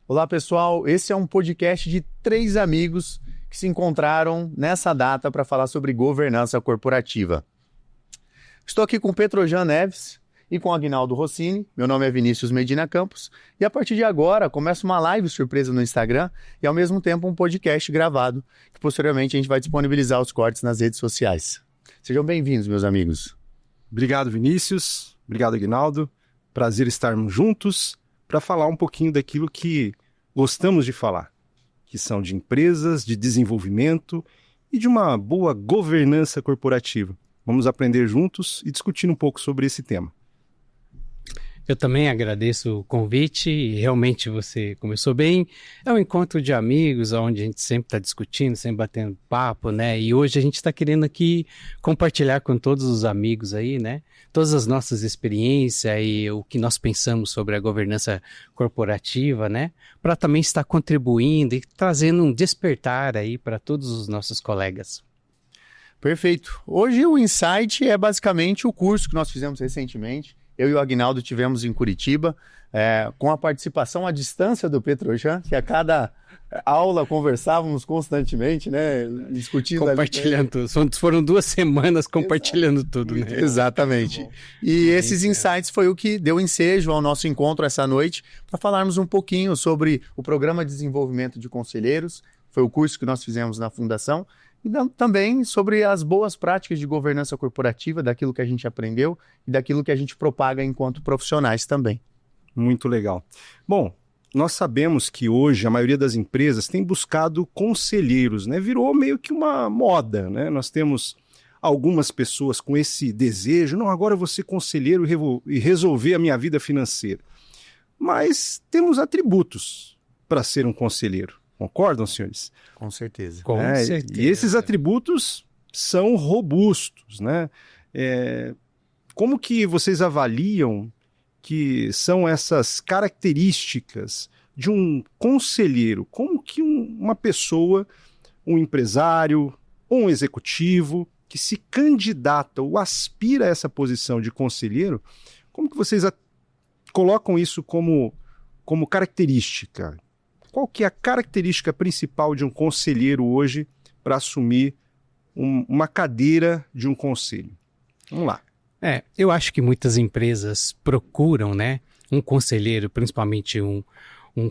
Olá, pessoal. Esse é um podcast de 3 amigos que se encontraram nessa data para falar sobre governança corporativa. Estou aqui com Petrojan Neves e com Aguinaldo Rossini. Meu nome é Vinícius Medina Campos e a partir de agora começa uma live surpresa no Instagram e ao mesmo tempo um podcast gravado que posteriormente a gente vai disponibilizar os cortes nas redes sociais. Sejam bem-vindos, meus amigos. Obrigado, Vinícius. Obrigado, Aguinaldo. Prazer estarmos juntos para falar um pouquinho daquilo que gostamos de falar, que são de empresas, de desenvolvimento e de uma boa governança corporativa. Vamos aprender juntos e discutir um pouco sobre esse tema. Eu também agradeço o convite e realmente você começou bem. É um encontro de amigos, onde a gente sempre está discutindo, sempre batendo papo, né? E hoje a gente está querendo aqui compartilhar com todos os amigos aí, né? Todas as nossas experiências e o que nós pensamos sobre a governança corporativa, né? Para também estar contribuindo e trazendo um despertar aí para todos os nossos colegas. Perfeito. Hoje o Insight é basicamente o curso que nós fizemos recentemente. Eu e o Aguinaldo tivemos em Curitiba, com a participação à distância do Petrojan, que a cada aula conversávamos constantemente, né? Discutindo. Compartilhando tudo. Foram 2 semanas compartilhando tudo, né? Exatamente. E esses insights foi o que deu ensejo ao nosso encontro essa noite, para falarmos um pouquinho sobre o Programa de Desenvolvimento de Conselheiros, foi o curso que nós fizemos na Fundação, e também sobre as boas práticas de governança corporativa, daquilo que a gente aprendeu e daquilo que a gente propaga enquanto profissionais também. Muito legal. Bom, nós sabemos que hoje a maioria das empresas tem buscado conselheiros, né? Virou meio que uma moda, né? Nós temos algumas pessoas com esse desejo, não, agora eu vou ser conselheiro e resolver a minha vida financeira. Mas temos atributos para ser um conselheiro. Concordam, senhores? Com certeza. Com certeza. E esses atributos são robustos, né? Como que vocês avaliam que são essas características de um conselheiro? Como que uma pessoa, um empresário ou um executivo que se candidata ou aspira a essa posição de conselheiro, como que vocês colocam isso como característica? Qual que é a característica principal de um conselheiro hoje para assumir uma cadeira de um conselho? Vamos lá. Eu acho que muitas empresas procuram, né, um conselheiro, principalmente um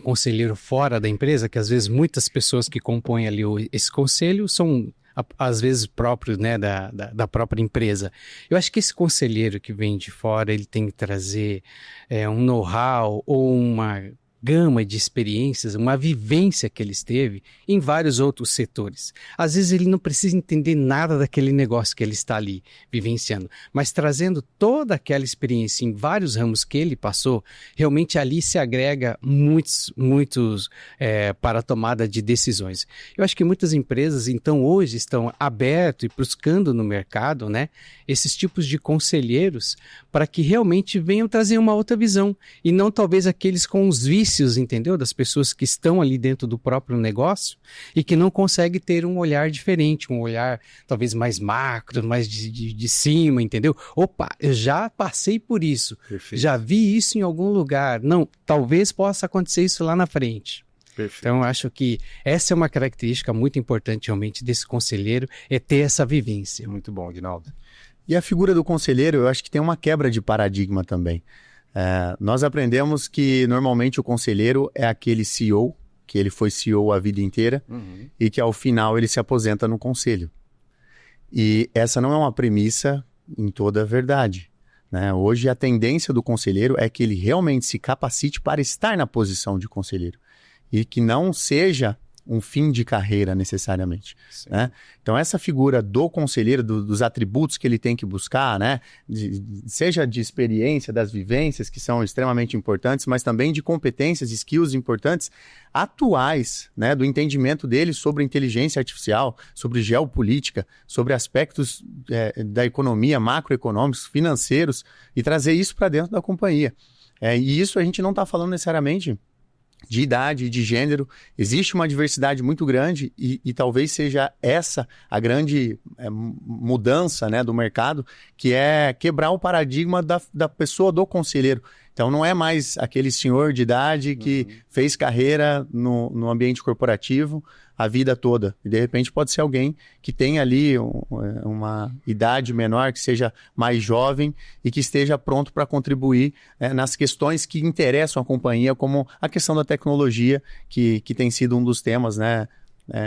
conselheiro fora da empresa, que às vezes muitas pessoas que compõem ali esse conselho são, às vezes, próprios, né, da própria empresa. Eu acho que esse conselheiro que vem de fora, ele tem que trazer um know-how ou uma gama de experiências, uma vivência que ele teve em vários outros setores. Às vezes ele não precisa entender nada daquele negócio que ele está ali vivenciando, mas trazendo toda aquela experiência em vários ramos que ele passou, realmente ali se agrega muitos para a tomada de decisões. Eu acho que muitas empresas, então, hoje estão abertas e buscando no mercado, né, esses tipos de conselheiros para que realmente venham trazer uma outra visão e não talvez aqueles com os vícios, entendeu? Das pessoas que estão ali dentro do próprio negócio e que não conseguem ter um olhar diferente, um olhar talvez mais macro, mais de cima, entendeu? Opa, eu já passei por isso, Perfeito. Já vi isso em algum lugar, não, talvez possa acontecer isso lá na frente. Perfeito. Então, eu acho que essa é uma característica muito importante realmente desse conselheiro, é ter essa vivência. Muito bom, Aguinaldo. E a figura do conselheiro, eu acho que tem uma quebra de paradigma também. Nós aprendemos que normalmente o conselheiro é aquele CEO, que ele foi CEO a vida inteira, e que ao final ele se aposenta no conselho. E essa não é uma premissa em toda a verdade, né? Hoje a tendência do conselheiro é que ele realmente se capacite para estar na posição de conselheiro e que não seja um fim de carreira necessariamente, né? Então essa figura do conselheiro, dos atributos que ele tem que buscar, né? Seja de experiência, das vivências que são extremamente importantes, mas também de competências, skills importantes, atuais, né? Do entendimento dele sobre inteligência artificial, sobre geopolítica, sobre aspectos da economia, macroeconômicos, financeiros, e trazer isso para dentro da companhia. E isso a gente não está falando necessariamente de idade, de gênero. Existe uma diversidade muito grande e talvez seja essa a grande mudança, né, do mercado, que é quebrar o paradigma da pessoa do conselheiro. Então não é mais aquele senhor de idade que fez carreira no ambiente corporativo a vida toda. E de repente pode ser alguém que tem ali uma idade menor, que seja mais jovem e que esteja pronto para contribuir nas questões que interessam a companhia, como a questão da tecnologia, que tem sido um dos temas, né?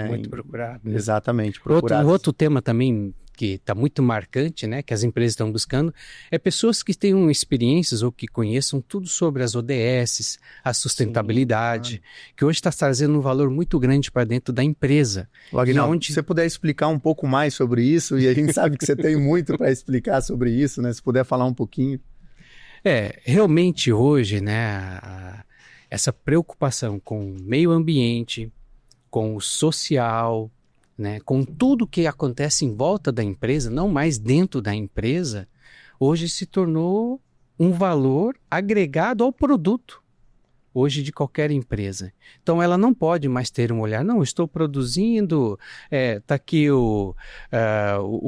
Muito procurado. Né? Exatamente. Outro tema também que está muito marcante, né, que as empresas estão buscando, é pessoas que tenham experiências ou que conheçam tudo sobre as ODS, a sustentabilidade, que hoje está trazendo um valor muito grande para dentro da empresa. Aguinaldo, se você puder explicar um pouco mais sobre isso, e a gente sabe que você tem muito para explicar sobre isso, né? Se puder falar um pouquinho. Realmente hoje, né, essa preocupação com o meio ambiente, com o social, né, com tudo que acontece em volta da empresa, não mais dentro da empresa, hoje se tornou um valor agregado ao produto, hoje de qualquer empresa. Então ela não pode mais ter um olhar, não, estou produzindo, tá aqui o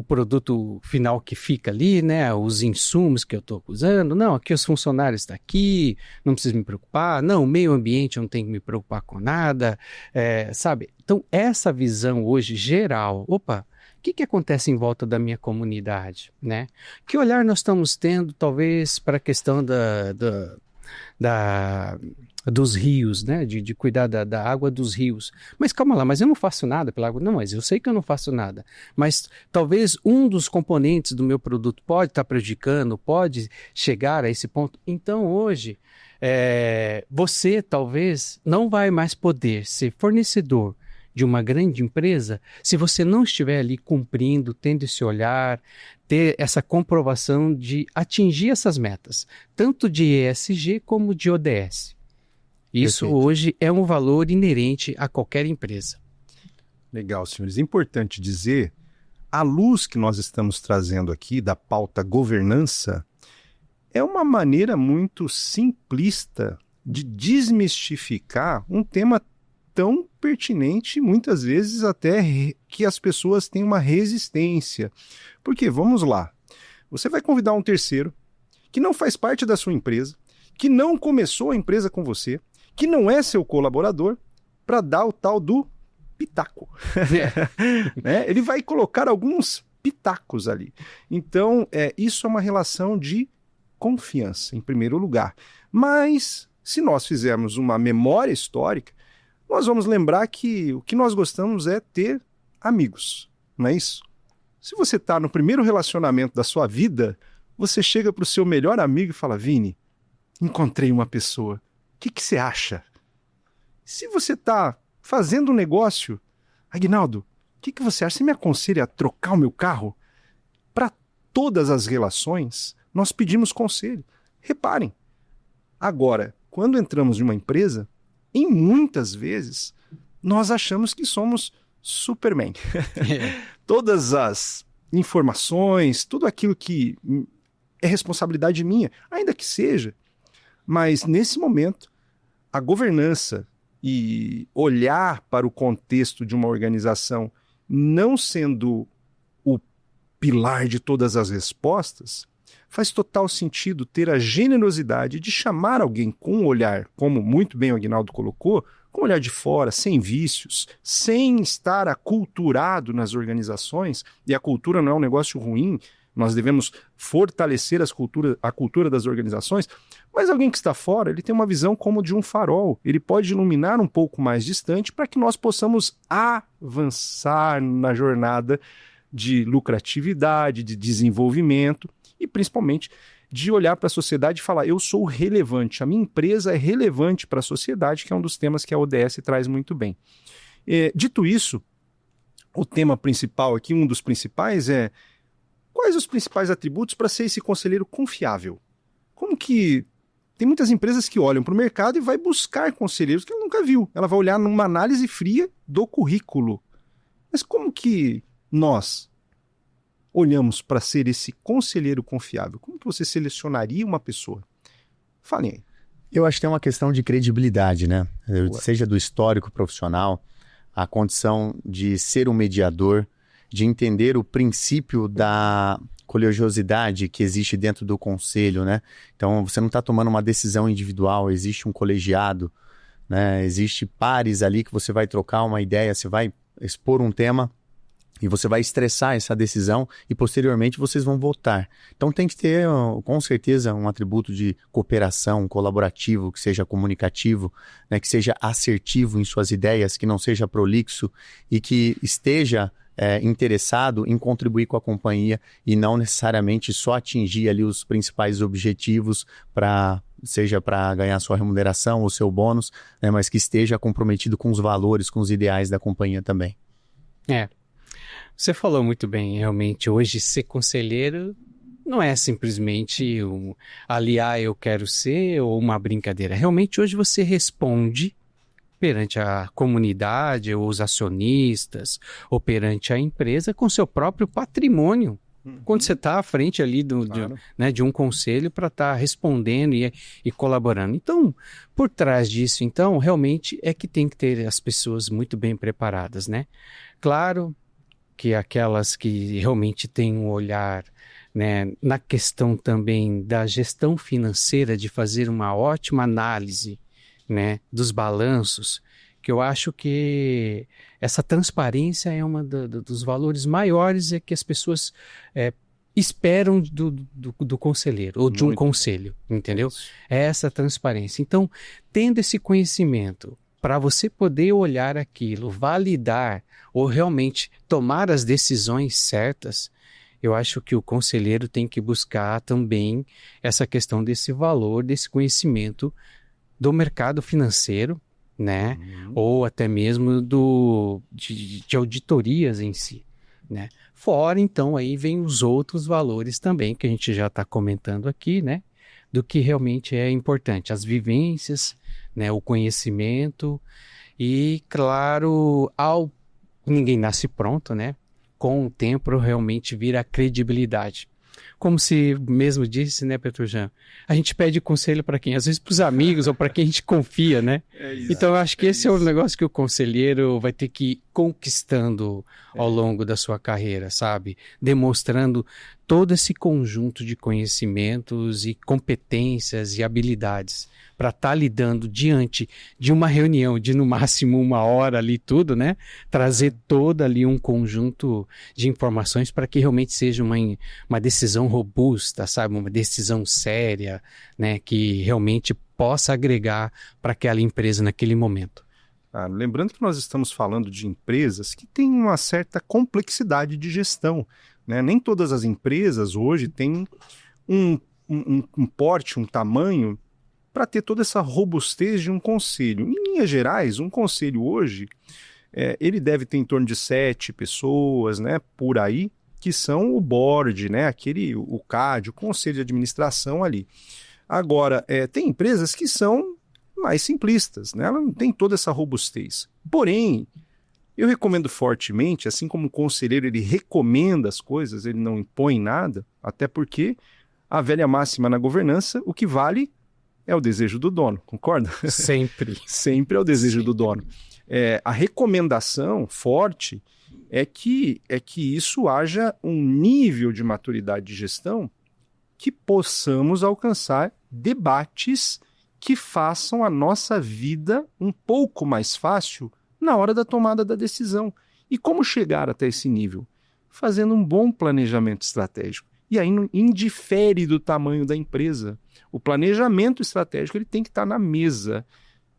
produto final que fica ali, né, os insumos que eu estou usando, não, aqui os funcionários estão aqui, não preciso me preocupar, não, o meio ambiente eu não tenho que me preocupar com nada, sabe? Então essa visão hoje geral, o que acontece em volta da minha comunidade, né? Que olhar nós estamos tendo, talvez, para a questão dos rios, né? De cuidar da água dos rios. Mas calma lá, mas eu não faço nada pela água. Não, mas eu sei que eu não faço nada. Mas talvez um dos componentes do meu produto pode estar prejudicando, pode chegar a esse ponto. Então hoje, você talvez não vai mais poder ser fornecedor de uma grande empresa se você não estiver ali cumprindo, tendo esse olhar, ter essa comprovação de atingir essas metas, tanto de ESG como de ODS. Isso Perfeito. Hoje é um valor inerente a qualquer empresa. Legal, senhores. É importante dizer, a luz que nós estamos trazendo aqui da pauta governança é uma maneira muito simplista de desmistificar um tema tão pertinente, muitas vezes até que as pessoas têm uma resistência. Porque, vamos lá, você vai convidar um terceiro que não faz parte da sua empresa, que não começou a empresa com você, que não é seu colaborador, para dar o tal do pitaco. Né? Ele vai colocar alguns pitacos ali. Então, isso é uma relação de confiança, em primeiro lugar. Mas, se nós fizermos uma memória histórica, nós vamos lembrar que o que nós gostamos é ter amigos, não é isso? Se você está no primeiro relacionamento da sua vida, você chega para o seu melhor amigo e fala: Vini, encontrei uma pessoa, o que você acha? Se você está fazendo um negócio, Aguinaldo, o que você acha? Você me aconselha a trocar o meu carro? Para todas as relações, nós pedimos conselho. Reparem, agora, quando entramos em uma empresa, em muitas vezes, nós achamos que somos Superman. Todas as informações, tudo aquilo que é responsabilidade minha, ainda que seja, mas nesse momento, a governança e olhar para o contexto de uma organização não sendo o pilar de todas as respostas, faz total sentido ter a generosidade de chamar alguém com um olhar, como muito bem o Aguinaldo colocou, com um olhar de fora, sem vícios, sem estar aculturado nas organizações, e a cultura não é um negócio ruim, nós devemos fortalecer a cultura das organizações, mas alguém que está fora, ele tem uma visão como de um farol, ele pode iluminar um pouco mais distante para que nós possamos avançar na jornada de lucratividade, de desenvolvimento, e principalmente de olhar para a sociedade e falar: eu sou relevante, a minha empresa é relevante para a sociedade, que é um dos temas que a ODS traz muito bem. Dito isso, o tema principal aqui, um dos principais é: quais os principais atributos para ser esse conselheiro confiável? Como que tem muitas empresas que olham para o mercado e vai buscar conselheiros que ela nunca viu, ela vai olhar numa análise fria do currículo. Mas como que nós olhamos para ser esse conselheiro confiável? Como que você selecionaria uma pessoa? Falem aí. Eu acho que tem uma questão de credibilidade, né? Seja do histórico profissional, a condição de ser um mediador, de entender o princípio da colegialidade que existe dentro do conselho, né? Então, você não está tomando uma decisão individual, existe um colegiado, né? Existe pares ali que você vai trocar uma ideia, você vai expor um tema e você vai estressar essa decisão e posteriormente vocês vão votar. Então tem que ter, com certeza, um atributo de cooperação, colaborativo, que seja comunicativo, né? Que seja assertivo em suas ideias, que não seja prolixo e que esteja interessado em contribuir com a companhia e não necessariamente só atingir ali os principais objetivos seja para ganhar sua remuneração ou seu bônus, né? Mas que esteja comprometido com os valores, com os ideais da companhia também. Você falou muito bem, realmente, hoje ser conselheiro não é simplesmente eu quero ser ou uma brincadeira. Realmente hoje você responde perante a comunidade, ou os acionistas, ou perante a empresa com seu próprio patrimônio. Quando você está à frente ali de um conselho para estar respondendo e colaborando. Então, por trás disso, então, realmente é que tem que ter as pessoas muito bem preparadas, né? Claro que aquelas que realmente têm um olhar, né, na questão também da gestão financeira, de fazer uma ótima análise, né, dos balanços, que eu acho que essa transparência é um dos valores maiores que as pessoas esperam do conselheiro, ou de um conselho, entendeu? É essa transparência. Então, tendo esse conhecimento, para você poder olhar aquilo, validar, ou realmente tomar as decisões certas, eu acho que o conselheiro tem que buscar também essa questão desse valor, desse conhecimento do mercado financeiro, né? Ou até mesmo de auditorias em si, né? Fora, então, aí vem os outros valores também, que a gente já está comentando aqui, né? Do que realmente é importante, as vivências, né? O conhecimento e, claro, ninguém nasce pronto, né? Com o tempo realmente vira a credibilidade. Como se mesmo disse, né, Petrojan? A gente pede conselho para quem? Às vezes para os amigos ou para quem a gente confia, né? Então eu acho que esse é o negócio que o conselheiro vai ter que ir conquistando ao longo da sua carreira, sabe? Demonstrando todo esse conjunto de conhecimentos e competências e habilidades para estar lidando diante de uma reunião de no máximo 1 hora ali tudo, né? Trazer todo ali um conjunto de informações para que realmente seja uma decisão robusta, sabe? Uma decisão séria, né? Que realmente possa agregar para aquela empresa naquele momento. Lembrando que nós estamos falando de empresas que têm uma certa complexidade de gestão, né? Nem todas as empresas hoje têm um porte, um tamanho para ter toda essa robustez de um conselho. Em linhas gerais, um conselho hoje, ele deve ter em torno de 7 pessoas, né, por aí, que são o board, né, o CAD, o conselho de administração ali. Agora, tem empresas que são mais simplistas, né, ela não tem toda essa robustez. Porém, eu recomendo fortemente, assim como o conselheiro ele recomenda as coisas, ele não impõe nada, até porque a velha máxima na governança, o que vale é o desejo do dono, concorda? Sempre. Sempre é o desejo do dono. A recomendação forte é que isso haja um nível de maturidade de gestão que possamos alcançar debates que façam a nossa vida um pouco mais fácil na hora da tomada da decisão. E como chegar até esse nível? Fazendo um bom planejamento estratégico. E aí não indifere do tamanho da empresa. O planejamento estratégico ele tem que estar na mesa.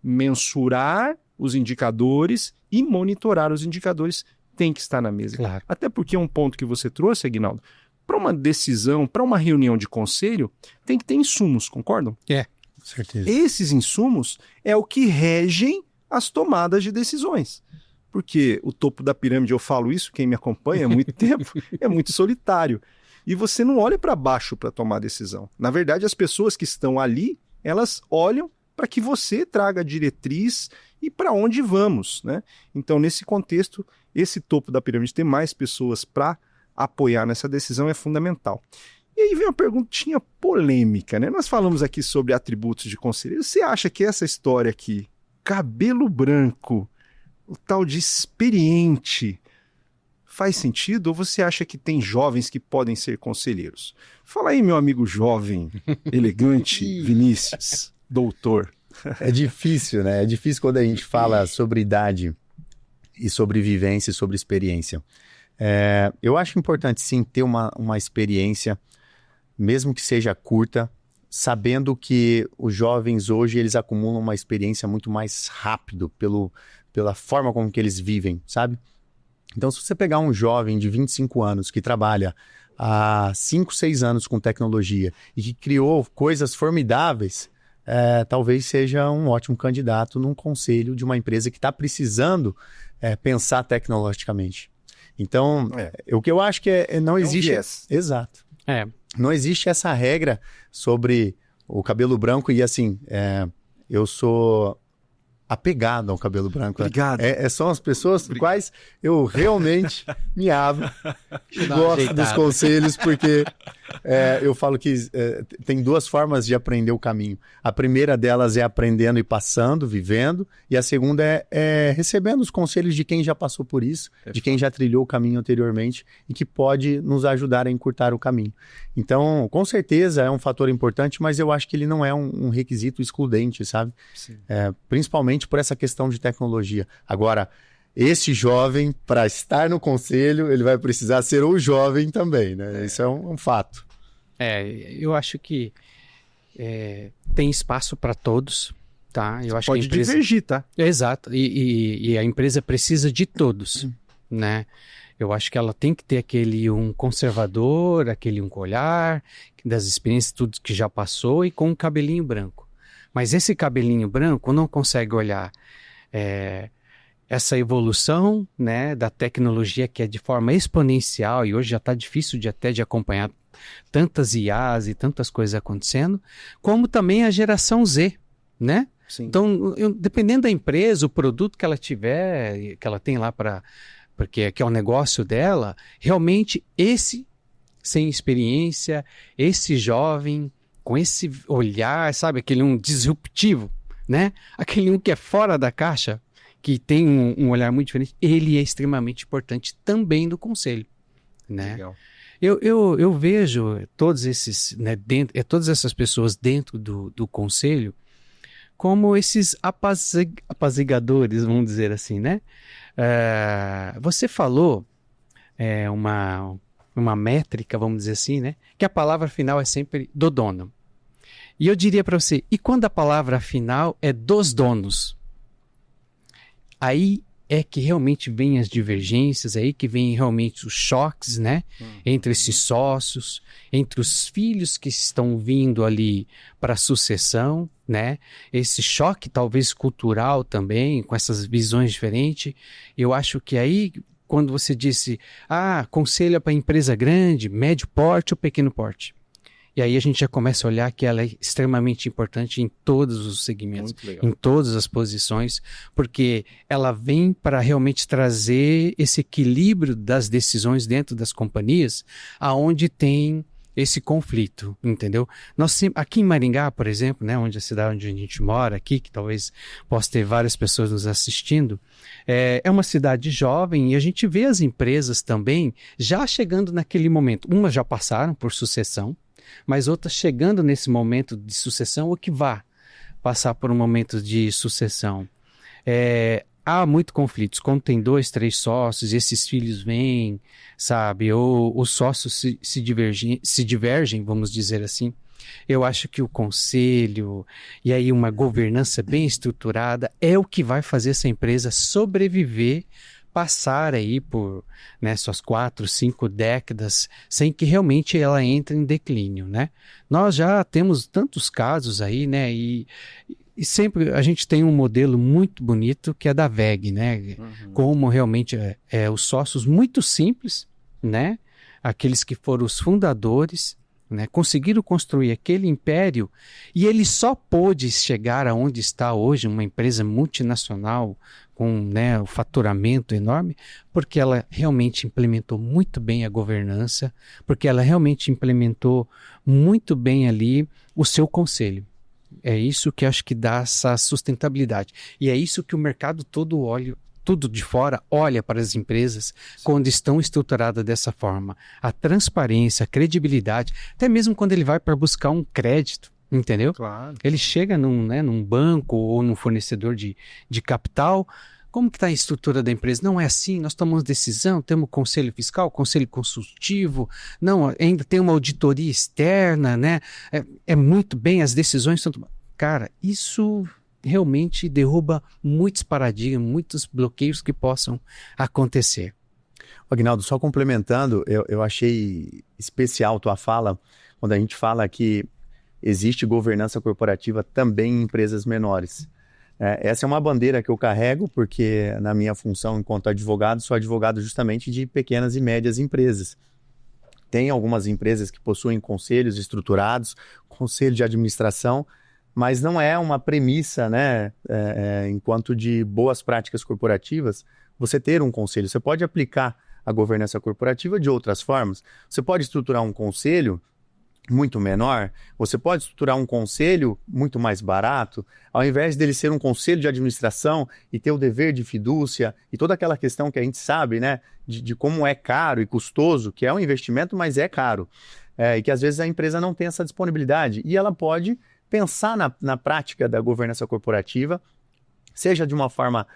Mensurar os indicadores e monitorar os indicadores tem que estar na mesa. Claro. Até porque é um ponto que você trouxe, Aguinaldo. Para uma decisão, para uma reunião de conselho, tem que ter insumos, concordam? Com certeza. Esses insumos é o que regem as tomadas de decisões. Porque o topo da pirâmide, eu falo isso, quem me acompanha há muito tempo, é muito solitário. E você não olha para baixo para tomar decisão. Na verdade, as pessoas que estão ali, elas olham para que você traga a diretriz e para onde vamos, né? Então, nesse contexto, esse topo da pirâmide, ter mais pessoas para apoiar nessa decisão é fundamental. E aí vem uma perguntinha polêmica, né? Nós falamos aqui sobre atributos de conselheiro. Você acha que essa história aqui, cabelo branco, o tal de experiente, faz sentido ou você acha que tem jovens que podem ser conselheiros? Fala aí, meu amigo jovem, elegante, Vinícius, doutor. É difícil, né? É difícil quando a gente fala sobre idade e sobre vivência e sobre experiência. Eu acho importante, sim, ter uma experiência, mesmo que seja curta, sabendo que os jovens hoje, eles acumulam uma experiência muito mais rápido pela forma como que eles vivem, sabe? Então, se você pegar um jovem de 25 anos que trabalha há 5, 6 anos com tecnologia e que criou coisas formidáveis, talvez seja um ótimo candidato num conselho de uma empresa que está precisando pensar tecnologicamente. Então, o que eu acho que não existe... Exato. Não existe essa regra sobre o cabelo branco e assim, eu sou apegado ao cabelo branco. Obrigado. São as pessoas com quais eu realmente me abro e gosto dos conselhos, porque eu falo que tem 2 formas de aprender o caminho. A primeira delas é aprendendo e passando, vivendo, e a segunda é recebendo os conselhos de quem já passou por isso, de quem já trilhou o caminho anteriormente e que pode nos ajudar a encurtar o caminho. Então, com certeza é um fator importante, mas eu acho que ele não é um requisito excludente, sabe? Principalmente por essa questão de tecnologia. Agora, esse jovem, para estar no conselho, ele vai precisar ser o jovem também, né? Isso é um fato. Eu acho que tem espaço para todos, tá? Eu acho pode que a empresa... divergir, tá? Exato, e a empresa precisa de todos, né? Eu acho que ela tem que ter aquele um conservador, aquele um olhar, das experiências, tudo que já passou e com um cabelinho branco. Mas esse cabelinho branco não consegue olhar essa evolução, né, da tecnologia que é de forma exponencial e hoje já está difícil de acompanhar tantas IAs e tantas coisas acontecendo, como também a geração Z, né? Sim. Então, dependendo da empresa, o produto que ela tiver, que ela tem lá porque é o negócio dela, realmente esse sem experiência, esse jovem com esse olhar, sabe, aquele um disruptivo, né? Aquele um que é fora da caixa, que tem um olhar muito diferente, ele é extremamente importante também no conselho, né? Legal. Eu vejo todos esses, né, todas essas pessoas dentro do conselho como esses apazigadores, vamos dizer assim, né? Você falou uma métrica, vamos dizer assim, né? Que a palavra final é sempre do dono. E eu diria para você, e quando a palavra final é dos donos? Aí é que realmente vem as divergências, aí que vem realmente os choques, né? Entre esses sócios, entre os filhos que estão vindo ali para a sucessão, né? Esse choque talvez cultural também, com essas visões diferentes. Eu acho que aí, quando você disse, conselho é para empresa grande, médio porte ou pequeno porte? E aí a gente já começa a olhar que ela é extremamente importante em todos os segmentos, em todas as posições, porque ela vem para realmente trazer esse equilíbrio das decisões dentro das companhias, aonde tem esse conflito, entendeu? Aqui em Maringá, por exemplo, né, onde a cidade onde a gente mora aqui, que talvez possa ter várias pessoas nos assistindo, é uma cidade jovem e a gente vê as empresas também já chegando naquele momento. Umas já passaram por sucessão, mas outras chegando nesse momento de sucessão ou que vá passar por um momento de sucessão. Há muito conflitos. Quando tem 2, 3 sócios, esses filhos vêm, sabe? Ou os sócios se divergem, vamos dizer assim. Eu acho que o conselho e aí uma governança bem estruturada é o que vai fazer essa empresa sobreviver, passar aí por, né, suas 4, 5 décadas sem que realmente ela entre em declínio, né? Nós já temos tantos casos aí, né? E sempre a gente tem um modelo muito bonito que é da WEG, né? Como realmente os sócios muito simples, né? Aqueles que foram os fundadores, né? Conseguiram construir aquele império e ele só pôde chegar aonde está hoje, uma empresa multinacional com, né, o faturamento enorme, porque ela realmente implementou muito bem a governança, porque ela realmente implementou muito bem ali o seu conselho. É isso que acho que dá essa sustentabilidade. E é isso que o mercado todo tudo de fora olha para as empresas quando estão estruturadas dessa forma. A transparência, a credibilidade, até mesmo quando ele vai para buscar um crédito, entendeu? Claro. Ele chega num banco ou num fornecedor de capital. Como que está a estrutura da empresa? Não é assim, nós tomamos decisão, temos conselho fiscal, conselho consultivo, não, ainda tem uma auditoria externa, né? É muito bem, as decisões são... Cara, isso realmente derruba muitos paradigmas, muitos bloqueios que possam acontecer. Aguinaldo, só complementando, eu achei especial tua fala, quando a gente fala que existe governança corporativa também em empresas menores. Essa é uma bandeira que eu carrego, porque na minha função enquanto advogado, sou advogado justamente de pequenas e médias empresas. Tem algumas empresas que possuem conselhos estruturados, conselho de administração, mas não é uma premissa, né, enquanto de boas práticas corporativas, você ter um conselho. Você pode aplicar a governança corporativa de outras formas. Você pode estruturar um conselho muito menor, você pode estruturar um conselho muito mais barato, ao invés dele ser um conselho de administração e ter o dever de fidúcia e toda aquela questão que a gente sabe, né, de como é caro e custoso, que é um investimento, mas é caro, e que às vezes a empresa não tem essa disponibilidade, e ela pode pensar na prática da governança corporativa, seja de uma forma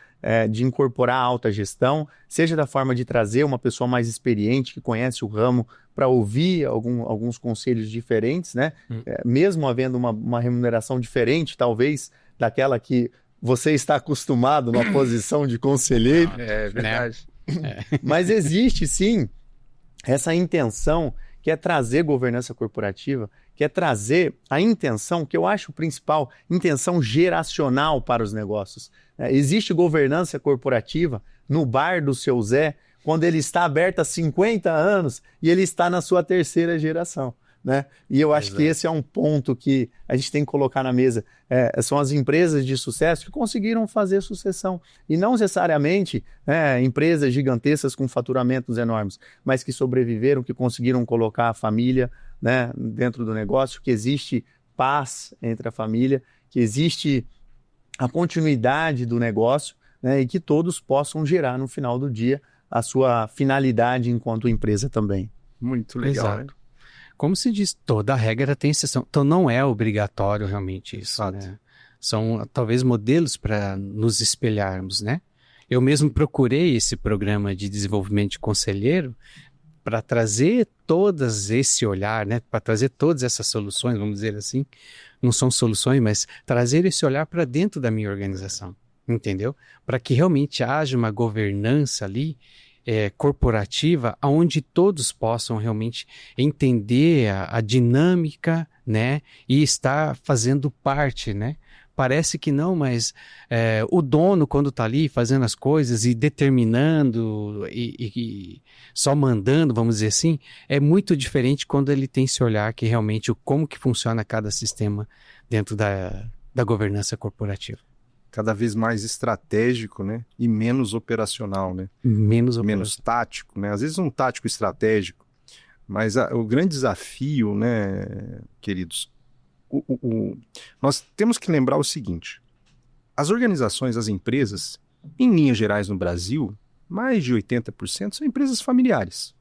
de incorporar a alta gestão, seja da forma de trazer uma pessoa mais experiente, que conhece o ramo, para ouvir alguns conselhos diferentes, né? Mesmo havendo uma remuneração diferente, talvez, daquela que você está acostumado na posição de conselheiro. É verdade. Mas existe, sim, essa intenção que é trazer governança corporativa, que é trazer a intenção, que eu acho principal, intenção geracional para os negócios. Existe governança corporativa no bar do seu Zé, quando ele está aberto há 50 anos e ele está na sua terceira geração, né? E eu acho que esse é um ponto que a gente tem que colocar na mesa. São as empresas de sucesso que conseguiram fazer sucessão. E não necessariamente empresas gigantescas com faturamentos enormes, mas que sobreviveram, que conseguiram colocar a família, né, dentro do negócio, que existe paz entre a família, que existe a continuidade do negócio, né, e que todos possam gerar no final do dia a sua finalidade enquanto empresa também. Muito legal. Exato. Né? Como se diz, toda regra tem exceção. Então não é obrigatório realmente isso. Né? São talvez modelos para nos espelharmos, né? Eu mesmo procurei esse programa de desenvolvimento de conselheiro para trazer todas esse olhar, né? Para trazer todas essas soluções, vamos dizer assim. Não são soluções, mas trazer esse olhar para dentro da minha organização, entendeu? Para que realmente haja uma governança ali corporativa, onde todos possam realmente entender a dinâmica, né? E estar fazendo parte, né? Parece que não, mas o dono, quando está ali fazendo as coisas e determinando e só mandando, vamos dizer assim, é muito diferente quando ele tem esse olhar que realmente como que funciona cada sistema dentro da governança corporativa. Cada vez mais estratégico, né? E menos operacional, né? Menos tático, né? Às vezes um tático estratégico, mas o grande desafio, né, queridos, nós temos que lembrar o seguinte: as organizações, as empresas, em linhas gerais no Brasil, mais de 80% são empresas familiares,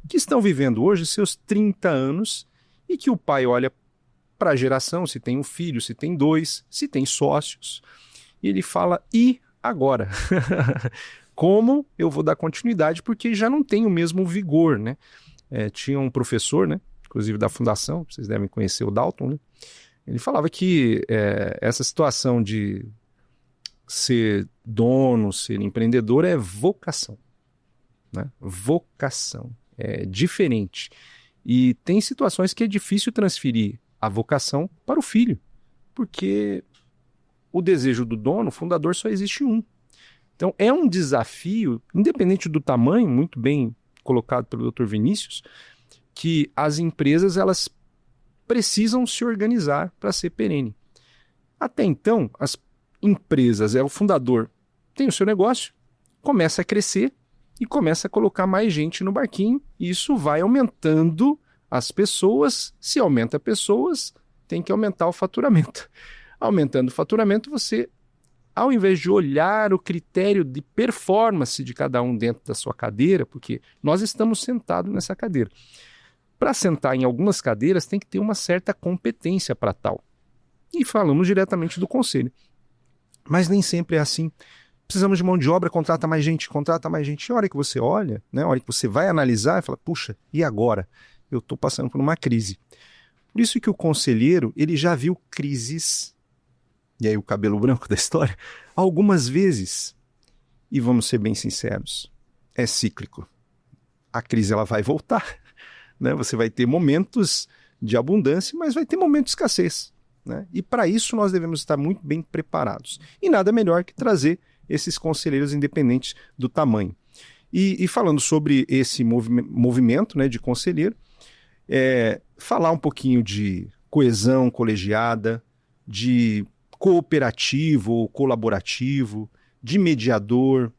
que estão vivendo hoje seus 30 anos e que o pai olha para a geração, se tem um filho, se tem dois, se tem sócios, e ele fala, e agora? Como eu vou dar continuidade? Porque já não tem o mesmo vigor, né? Tinha um professor, né, inclusive da fundação, vocês devem conhecer o Dalton, né? Ele falava que essa situação de ser dono, ser empreendedor é vocação, né? Vocação, é diferente. E tem situações que é difícil transferir a vocação para o filho, porque o desejo do dono, fundador, só existe um. Então é um desafio, independente do tamanho, muito bem colocado pelo Dr. Vinícius, que as empresas elas precisam se organizar para ser perene. Até então, as empresas, o fundador tem o seu negócio, começa a crescer e começa a colocar mais gente no barquinho, e isso vai aumentando as pessoas. Se aumenta pessoas, tem que aumentar o faturamento. Aumentando o faturamento, você ao invés de olhar o critério de performance de cada um dentro da sua cadeira, porque nós estamos sentados nessa cadeira. Para sentar em algumas cadeiras tem que ter uma certa competência para tal. E falamos diretamente do conselho. Mas nem sempre é assim. Precisamos de mão de obra, contrata mais gente. E a hora que você olha, né, a hora que você vai analisar, fala, puxa, e agora? Eu estou passando por uma crise. Por isso que o conselheiro, ele já viu crises, e aí o cabelo branco da história, algumas vezes. E vamos ser bem sinceros, é cíclico. A crise ela vai voltar. Né? Você vai ter momentos de abundância, mas vai ter momentos de escassez. Né? E para isso nós devemos estar muito bem preparados. E nada melhor que trazer esses conselheiros independentes do tamanho. E falando sobre esse movimento, né, de conselheiro, falar um pouquinho de coesão colegiada, de cooperativo ou colaborativo, de mediador,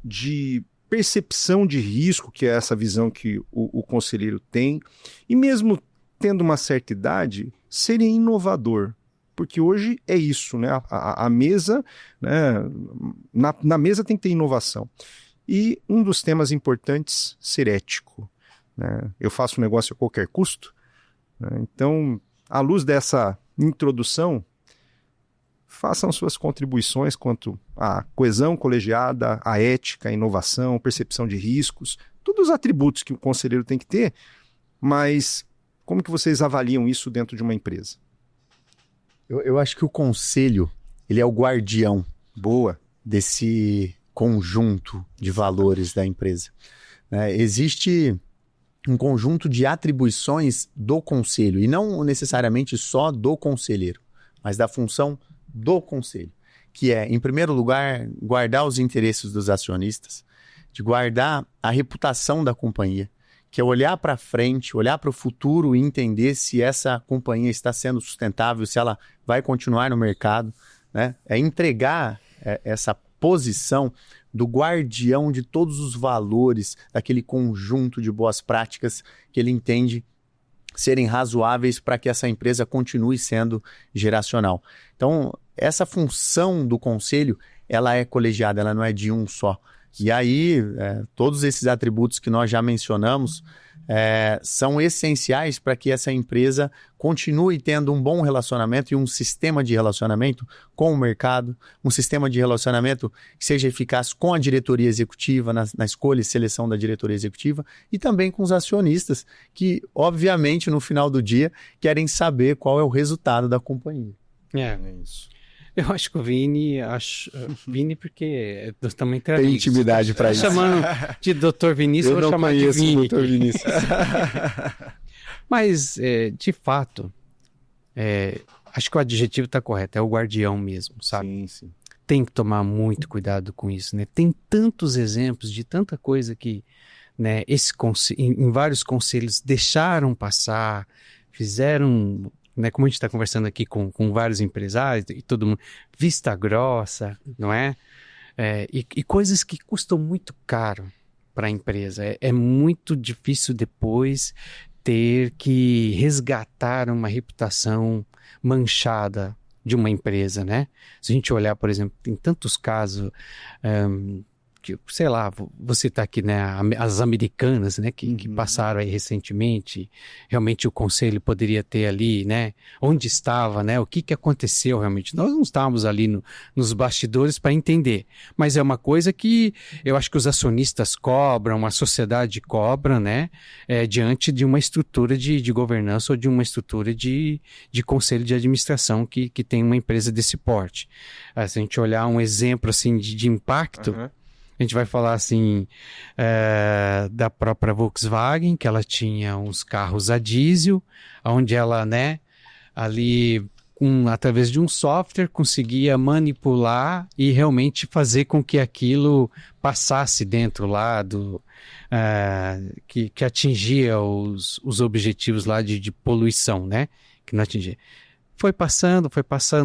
de percepção de risco, que é essa visão que o conselheiro tem, e mesmo tendo uma certa idade, ser inovador, porque hoje é isso, né? A mesa, né? Na mesa tem que ter inovação. E um dos temas importantes, ser ético. Né? Eu faço um negócio a qualquer custo, né? Então, à luz dessa introdução, façam suas contribuições quanto à coesão colegiada, à ética, à inovação, percepção de riscos, todos os atributos que o conselheiro tem que ter, mas como que vocês avaliam isso dentro de uma empresa? Eu acho que o conselho, ele é o guardião desse conjunto de valores da empresa. Existe um conjunto de atribuições do conselho, e não necessariamente só do conselheiro, mas da função do conselho, que é, em primeiro lugar, guardar os interesses dos acionistas, de guardar a reputação da companhia, que é olhar para frente, olhar para o futuro e entender se essa companhia está sendo sustentável, se ela vai continuar no mercado, né? É entregar essa posição do guardião de todos os valores, daquele conjunto de boas práticas que ele entende serem razoáveis para que essa empresa continue sendo geracional. Então, essa função do conselho, ela é colegiada, ela não é de um só. E aí, todos esses atributos que nós já mencionamos são essenciais para que essa empresa continue tendo um bom relacionamento e um sistema de relacionamento com o mercado, um sistema de relacionamento que seja eficaz com a diretoria executiva, na escolha e seleção da diretoria executiva, e também com os acionistas, que, obviamente, no final do dia, querem saber qual é o resultado da companhia. É isso. Eu acho que o Vini, porque também tem amigos. Intimidade para isso. Chamando de Dr. Vinícius, eu vou chamar de Vini. Dr. Vinícius. Mas, de fato, acho que o adjetivo está correto, é o guardião mesmo, sabe? Sim, sim. Tem que tomar muito cuidado com isso, né? Tem tantos exemplos de tanta coisa que, né, em vários conselhos deixaram passar, fizeram... Né, como a gente está conversando aqui com vários empresários e todo mundo, vista grossa, não é? E coisas que custam muito caro para a empresa. É muito difícil depois ter que resgatar uma reputação manchada de uma empresa, né? Se a gente olhar, por exemplo, tem tantos casos... que, sei lá, vou citar aqui, né, as Americanas, né, que passaram aí recentemente. Realmente o conselho poderia ter ali, né, onde estava, né, o que aconteceu realmente. Nós não estávamos ali nos bastidores para entender, mas é uma coisa que eu acho que os acionistas cobram, a sociedade cobra, né, diante de uma estrutura de governança ou de uma estrutura de conselho de administração que tem uma empresa desse porte. Se a gente olhar um exemplo assim de impacto, a gente vai falar assim da própria Volkswagen, que ela tinha uns carros a diesel, onde ela, né, ali através de um software conseguia manipular e realmente fazer com que aquilo passasse dentro lá que atingia os objetivos lá de poluição, né, que não atingia. Foi passando,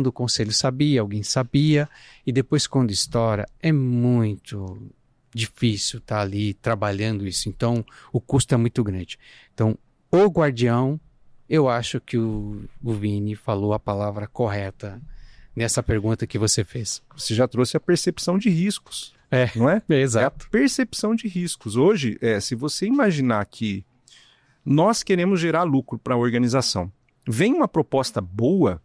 o conselho sabia, alguém sabia, e depois quando estoura, é muito difícil estar ali trabalhando isso, então o custo é muito grande. Então, o guardião, eu acho que o Vini falou a palavra correta nessa pergunta que você fez. Você já trouxe a percepção de riscos, É, não é? exato. É a percepção de riscos. Hoje, se você imaginar que nós queremos gerar lucro para a organização, vem uma proposta boa,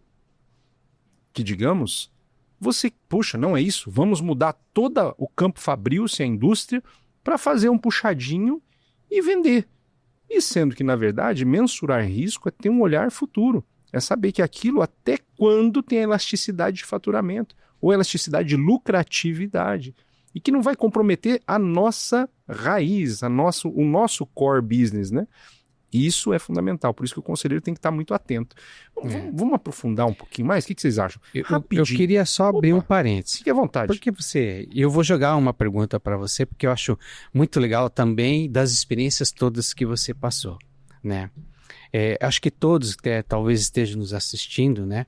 que digamos, você, puxa, não é isso, vamos mudar todo o campo fabril, se a indústria, para fazer um puxadinho e vender. E sendo que, na verdade, mensurar risco é ter um olhar futuro. É saber que aquilo até quando tem a elasticidade de faturamento ou elasticidade de lucratividade. E que não vai comprometer a nossa raiz, o nosso core business, né? Isso é fundamental, por isso que o conselheiro tem que estar muito atento. Vamos aprofundar um pouquinho mais? O que vocês acham? Eu queria só abrir um parênteses. Fique à vontade. Porque eu vou jogar uma pergunta para você, porque eu acho muito legal também das experiências todas que você passou, né? Acho que todos que talvez estejam nos assistindo, né?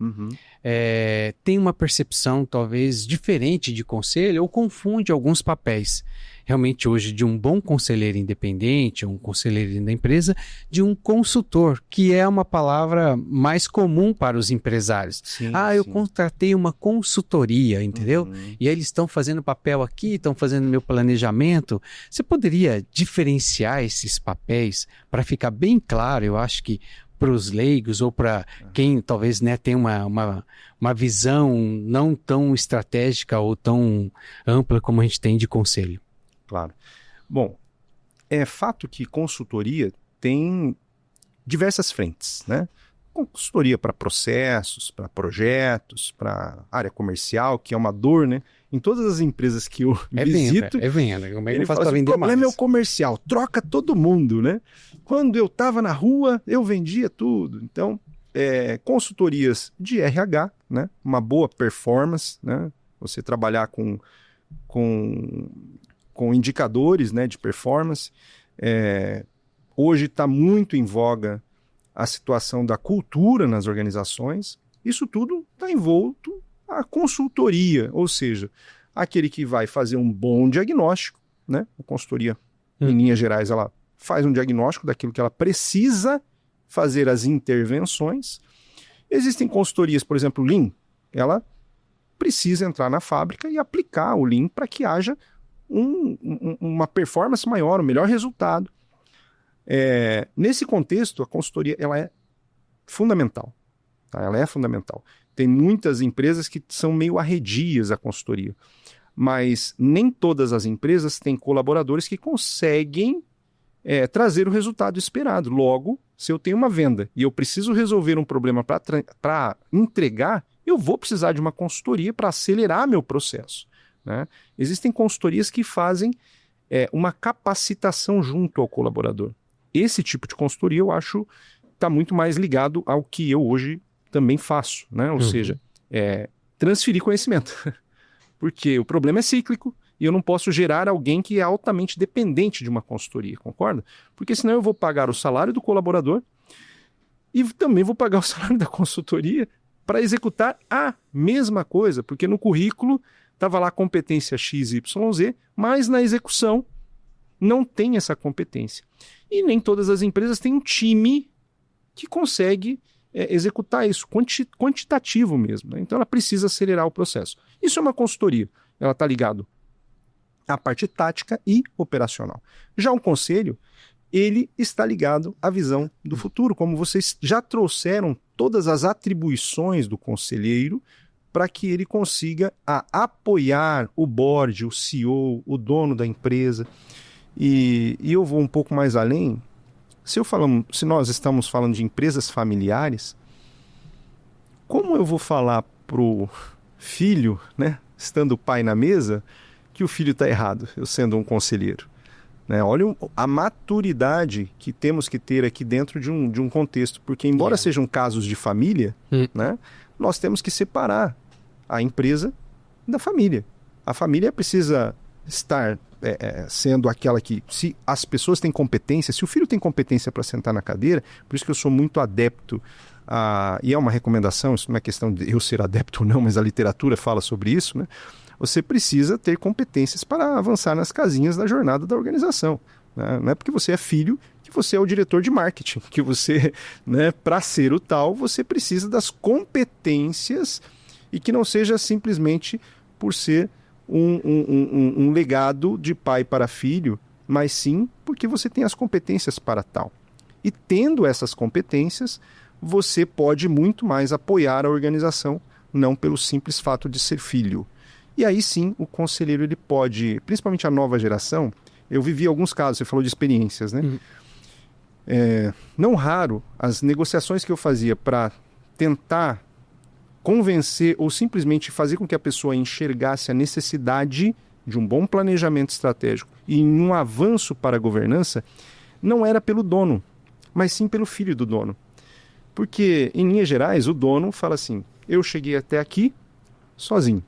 Tem uma percepção talvez diferente de conselho ou confunde alguns papéis. Realmente hoje de um bom conselheiro independente, um conselheiro da empresa, de um consultor, que é uma palavra mais comum para os empresários. Sim, eu sim. contratei uma consultoria, entendeu? E aí eles estão fazendo papel aqui, estão fazendo meu planejamento. Você poderia diferenciar esses papéis para ficar bem claro, eu acho que para os leigos ou para quem talvez tem uma visão não tão estratégica ou tão ampla como a gente tem de conselho. Claro. Bom, é fato que consultoria tem diversas frentes, né? Consultoria para processos, para projetos, para área comercial, que é uma dor, né? Em todas as empresas que eu visito, venda. Como é que ele eu faço fala para assim, vender o problema mais? é o comercial, troca todo mundo, né? Quando eu estava na rua, eu vendia tudo. Então, consultorias de RH, né? Uma boa performance, né? Você trabalhar com indicadores, né, de performance. Hoje está muito em voga a situação da cultura nas organizações. Isso tudo está envolto à consultoria, ou seja, aquele que vai fazer um bom diagnóstico, né? A consultoria, em linhas gerais, ela faz um diagnóstico daquilo que ela precisa fazer as intervenções. Existem consultorias, por exemplo, Lean, ela precisa entrar na fábrica e aplicar o Lean para que haja uma performance maior, um melhor resultado. Nesse contexto, a consultoria ela é fundamental. Tá? Ela é fundamental. Tem muitas empresas que são meio arredias à consultoria, mas nem todas as empresas têm colaboradores que conseguem trazer o resultado esperado. Logo, se eu tenho uma venda e eu preciso resolver um problema para entregar, eu vou precisar de uma consultoria para acelerar meu processo. Né? Existem consultorias que fazem uma capacitação junto ao colaborador. Esse tipo de consultoria eu acho está muito mais ligado ao que eu hoje também faço, né? Ou seja, transferir conhecimento. Porque o problema é cíclico e eu não posso gerar alguém que é altamente dependente de uma consultoria, concorda? Porque senão eu vou pagar o salário do colaborador e também vou pagar o salário da consultoria para executar a mesma coisa, porque no currículo estava lá competência XYZ, mas na execução não tem essa competência. E nem todas as empresas têm um time que consegue executar isso, quantitativo mesmo. Né? Então ela precisa acelerar o processo. Isso é uma consultoria. Ela está ligada à parte tática e operacional. Já um conselho, ele está ligado à visão do futuro, como vocês já trouxeram todas as atribuições do conselheiro para que ele consiga apoiar o board, o CEO, o dono da empresa. E eu vou um pouco mais além. Se nós estamos falando de empresas familiares, como eu vou falar para o filho, né, estando o pai na mesa, que o filho está errado, eu sendo um conselheiro? Né? Olha a maturidade que temos que ter aqui dentro de um contexto, porque embora sejam casos de família, né, nós temos que separar a empresa da família. A família precisa estar sendo aquela que, se as pessoas têm competência, se o filho tem competência para sentar na cadeira, por isso que eu sou muito adepto, e é uma recomendação, isso não é questão de eu ser adepto ou não, mas a literatura fala sobre isso, né? Você precisa ter competências para avançar nas casinhas da jornada da organização. Né? Não é porque você é filho que você é o diretor de marketing, que você, né, para ser o tal, você precisa das competências E que não seja simplesmente por ser um legado de pai para filho, mas sim porque você tem as competências para tal. E tendo essas competências, você pode muito mais apoiar a organização, não pelo simples fato de ser filho. E aí sim, o conselheiro ele pode, principalmente a nova geração, eu vivi alguns casos, você falou de experiências, né? Não raro, as negociações que eu fazia para tentar convencer ou simplesmente fazer com que a pessoa enxergasse a necessidade de um bom planejamento estratégico e um avanço para a governança, não era pelo dono, mas sim pelo filho do dono. Porque, em linhas gerais, o dono fala assim, eu cheguei até aqui sozinho.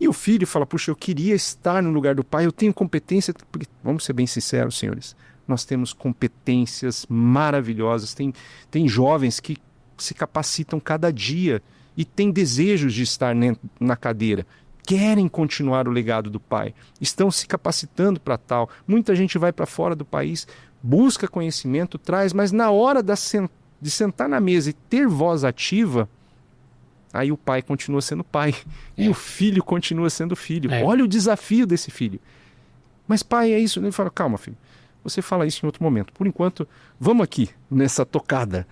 E o filho fala, puxa, eu queria estar no lugar do pai, eu tenho competência. Porque, vamos ser bem sinceros, senhores, nós temos competências maravilhosas, tem jovens que se capacitam cada dia e têm desejos de estar na cadeira, querem continuar o legado do pai, estão se capacitando para tal. Muita gente vai para fora do país, busca conhecimento, traz, mas na hora de sentar na mesa e ter voz ativa, aí o pai continua sendo pai e o filho continua sendo filho. Olha o desafio desse filho. Mas pai, é isso? Ele fala, calma filho, você fala isso em outro momento. Por enquanto, vamos aqui nessa tocada.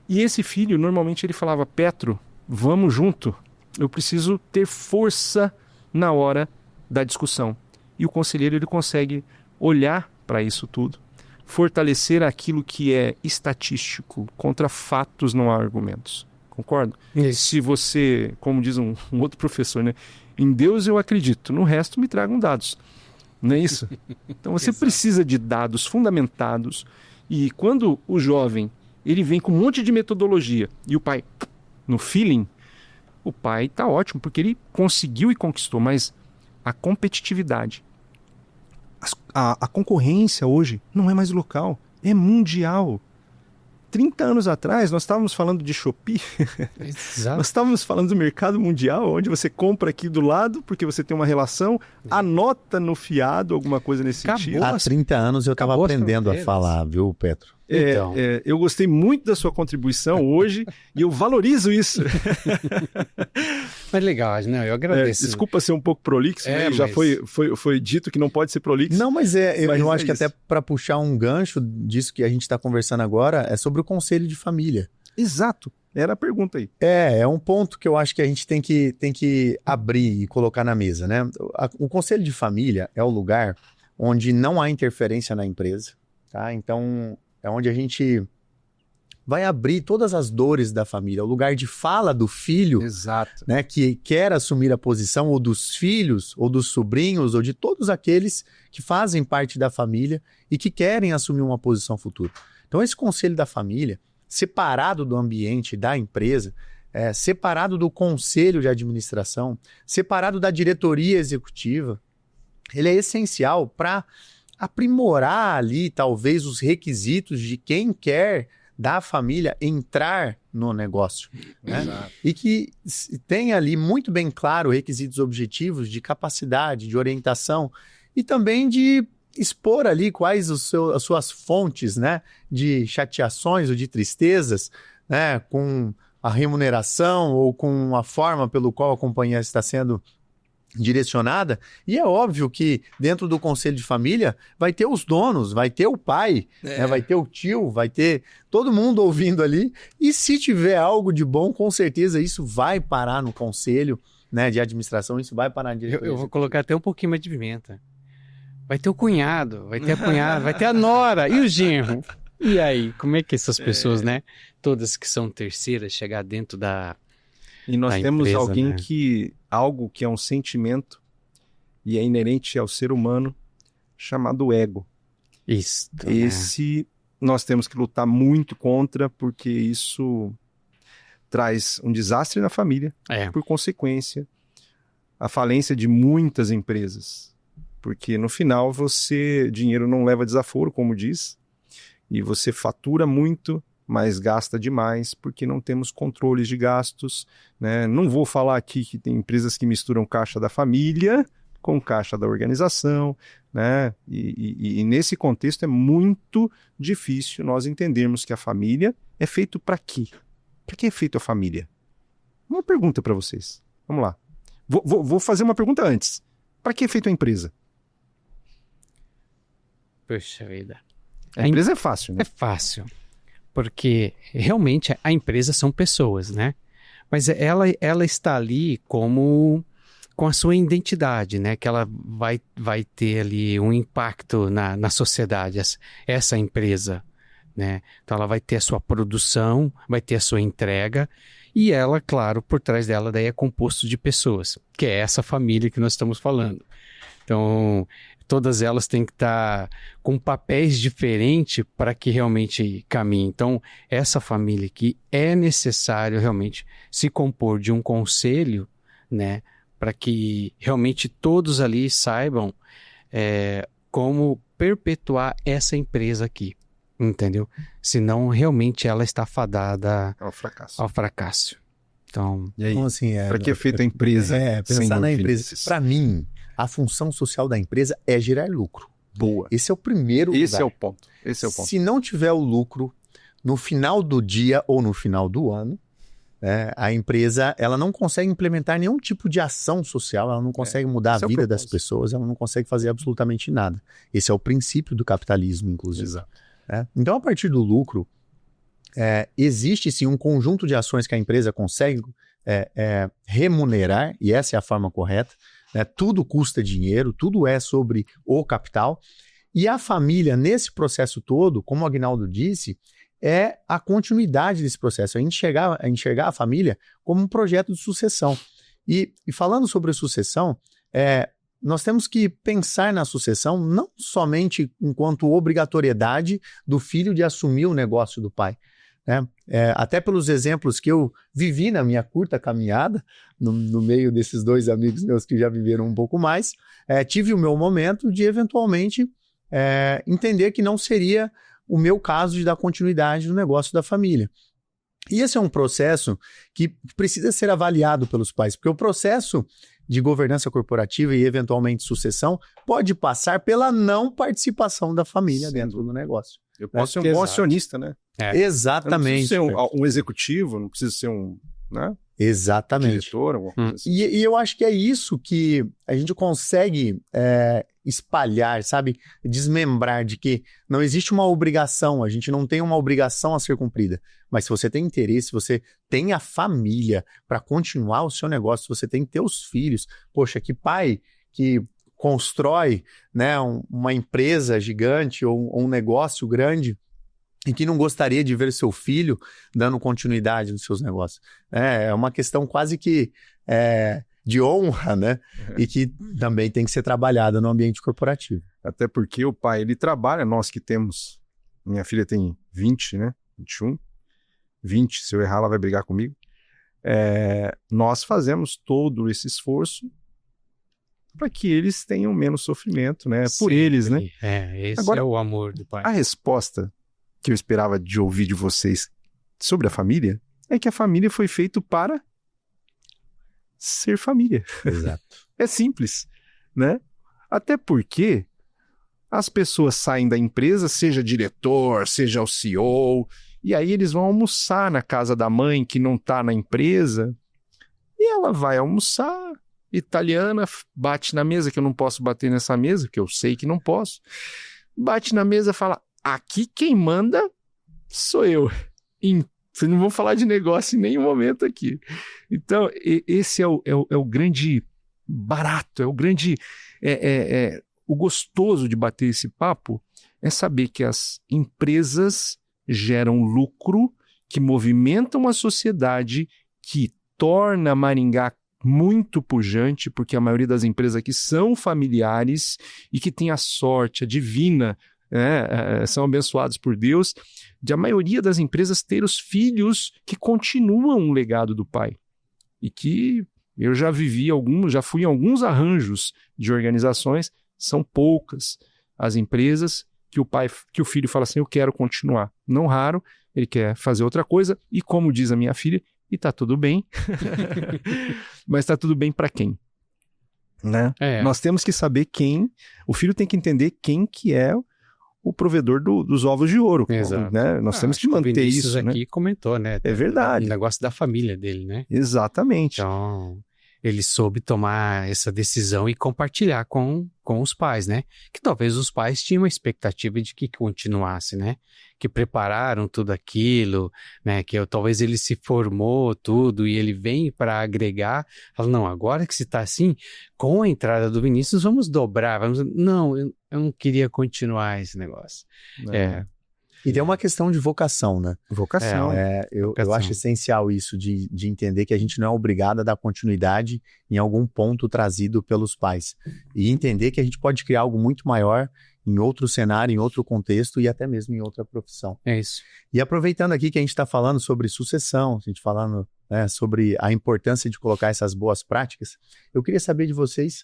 E esse filho, normalmente ele falava, Petro, vamos junto. Eu preciso ter força na hora da discussão. E o conselheiro ele consegue olhar para isso tudo, fortalecer aquilo que é estatístico. Contra fatos não há argumentos. Concordo? Se você, como diz um outro professor, né? Em Deus eu acredito, no resto me tragam dados. Não é isso? Então você precisa de dados fundamentados. E quando o jovem ele vem com um monte de metodologia e o pai, no feeling, o pai está ótimo, porque ele conseguiu e conquistou, mas a competitividade, a concorrência hoje não é mais local, é mundial. 30 anos atrás, nós estávamos falando de Shopee, nós estávamos falando do mercado mundial, onde você compra aqui do lado, porque você tem uma relação, anota no fiado, alguma coisa nesse sentido. Há 30 anos eu estava aprendendo a falar, viu, Petro? Então. Eu gostei muito da sua contribuição hoje e eu valorizo isso. Mas legal, não, eu agradeço. Desculpa ser um pouco prolixo, né? Já foi dito que não pode ser prolixo. Não, mas eu acho que até para puxar um gancho disso que a gente está conversando agora, é sobre o conselho de família. Exato, era a pergunta aí. É um ponto que eu acho que a gente tem que abrir e colocar na mesa, né? O conselho de família é o lugar onde não há interferência na empresa, tá? Então é onde a gente vai abrir todas as dores da família, o lugar de fala do filho, exato, né, que quer assumir a posição, ou dos filhos, ou dos sobrinhos, ou de todos aqueles que fazem parte da família e que querem assumir uma posição futura. Então esse conselho da família, separado do ambiente da empresa, separado do conselho de administração, separado da diretoria executiva, ele é essencial para aprimorar ali, talvez, os requisitos de quem quer da família entrar no negócio, né? E que tenha ali muito bem claro requisitos objetivos de capacidade, de orientação e também de expor ali quais as suas fontes, né, de chateações ou de tristezas, né, com a remuneração ou com a forma pelo qual a companhia está sendo direcionada. E é óbvio que dentro do conselho de família vai ter os donos, vai ter o pai, né, vai ter o tio, vai ter todo mundo ouvindo ali, e se tiver algo de bom, com certeza isso vai parar no conselho, né, de administração, isso vai parar na diretoria. Eu vou colocar até um pouquinho mais de pimenta. Vai ter o cunhado, vai ter a cunhada, vai ter a nora e o genro. E aí, como é que essas pessoas, né, todas que são terceiras, chegar dentro da E nós temos empresa, alguém né? algo que é um sentimento e é inerente ao ser humano, chamado ego. Isso. Esse nós temos que lutar muito contra, porque isso traz um desastre na família, por consequência, a falência de muitas empresas. Porque no final dinheiro não leva desaforo, como diz, e você fatura muito, mas gasta demais, porque não temos controles de gastos, né? Não vou falar aqui que tem empresas que misturam caixa da família com caixa da organização, né? E nesse contexto é muito difícil nós entendermos que a família é feito para quê? Para que é feito a família? Uma pergunta para vocês. Vamos lá. Vou fazer uma pergunta antes. Para que é feita a empresa? Puxa vida. A empresa é fácil, né? É fácil, porque realmente a empresa são pessoas, né? Mas ela está ali com a sua identidade, né? Que ela vai ter ali um impacto na sociedade, essa empresa, né? Então ela vai ter a sua produção, vai ter a sua entrega, e ela, claro, por trás dela daí é composto de pessoas, que é essa família que nós estamos falando. Então, todas elas têm que estar com papéis diferentes para que realmente caminhe. Então, essa família aqui é necessário realmente se compor de um conselho, né? Para que realmente todos ali saibam como perpetuar essa empresa aqui, entendeu? Senão, realmente, ela está fadada ao fracasso. Então, e aí, então assim, para que é feita a empresa? Pensar na empresa. Para mim, a função social da empresa é gerar lucro. Boa. Esse é o primeiro lugar. Esse é o ponto. Se não tiver o lucro no final do dia ou no final do ano, a empresa ela não consegue implementar nenhum tipo de ação social, ela não consegue mudar a vida das pessoas, ela não consegue fazer absolutamente nada. Esse é o princípio do capitalismo, inclusive. Exato. Então, a partir do lucro, existe sim um conjunto de ações que a empresa consegue remunerar, e essa é a forma correta. Tudo custa dinheiro, tudo é sobre o capital. E a família, nesse processo todo, como o Aguinaldo disse, é a continuidade desse processo, é enxergar a família como um projeto de sucessão. E falando sobre sucessão, nós temos que pensar na sucessão não somente enquanto obrigatoriedade do filho de assumir o negócio do pai. Até pelos exemplos que eu vivi na minha curta caminhada, no meio desses dois amigos meus que já viveram um pouco mais, tive o meu momento de eventualmente entender que não seria o meu caso de dar continuidade no negócio da família. E esse é um processo que precisa ser avaliado pelos pais, porque o processo de governança corporativa e eventualmente sucessão pode passar pela não participação da família dentro do negócio. Eu posso ser um bom acionista, né? Exatamente. Eu não preciso ser um executivo, não preciso ser um Exatamente. diretor. Alguma coisa assim. E eu acho que é isso que a gente consegue espalhar, sabe? Desmembrar de que não existe uma obrigação, a gente não tem uma obrigação a ser cumprida. Mas se você tem interesse, se você tem a família para continuar o seu negócio, se você tem que ter os filhos, poxa, que pai que constrói, né, uma empresa gigante ou um negócio grande e que não gostaria de ver seu filho dando continuidade nos seus negócios. É uma questão quase que de honra, né? E que também tem que ser trabalhada no ambiente corporativo. Até porque o pai, ele trabalha, nós que temos... Minha filha tem 20, né? 21. 20, se eu errar, ela vai brigar comigo. Nós fazemos todo esse esforço para que eles tenham menos sofrimento, né? Por eles, né? Esse Agora, é o amor do pai. A resposta que eu esperava de ouvir de vocês sobre a família é que a família foi feita para ser família. Exato. É simples, né? Até porque as pessoas saem da empresa, seja diretor, seja o CEO, e aí eles vão almoçar na casa da mãe que não está na empresa, e ela vai almoçar, italiana, bate na mesa, que eu não posso bater nessa mesa, que eu sei que não posso, bate na mesa e fala: aqui quem manda sou eu. Vocês não vão falar de negócio em nenhum momento aqui. Então, esse é o grande barato, é o grande... o gostoso de bater esse papo é saber que as empresas geram lucro, que movimentam a sociedade, que torna Maringá muito pujante, porque a maioria das empresas aqui são familiares e que tem a sorte, a divina, são abençoados por Deus, de a maioria das empresas ter os filhos que continuam o legado do pai. E que eu já fui em alguns arranjos de organizações, são poucas as empresas que o filho fala assim: eu quero continuar. Não raro, ele quer fazer outra coisa, e como diz a minha filha, e tá tudo bem. Mas tá tudo bem para quem? Né? Nós temos que saber o filho tem que entender quem que é o provedor dos ovos de ouro. Exato. Né? Nós temos que manter isso. Aqui né? comentou, né? É verdade. O negócio da família dele, né? Exatamente. Então, ele soube tomar essa decisão e compartilhar com os pais, né? Que talvez os pais tinham uma expectativa de que continuasse, né? Que prepararam tudo aquilo, né? Que talvez ele se formou tudo e ele vem para agregar. Fala, não, agora que se está assim, com a entrada do Vinícius, vamos dobrar. Não, eu não queria continuar esse negócio. E tem uma questão de vocação, né? Vocação. Eu acho essencial isso de entender que a gente não é obrigado a dar continuidade em algum ponto trazido pelos pais. E entender que a gente pode criar algo muito maior em outro cenário, em outro contexto e até mesmo em outra profissão. É isso. E aproveitando aqui que a gente está falando sobre sucessão, a gente falando sobre a importância de colocar essas boas práticas, eu queria saber de vocês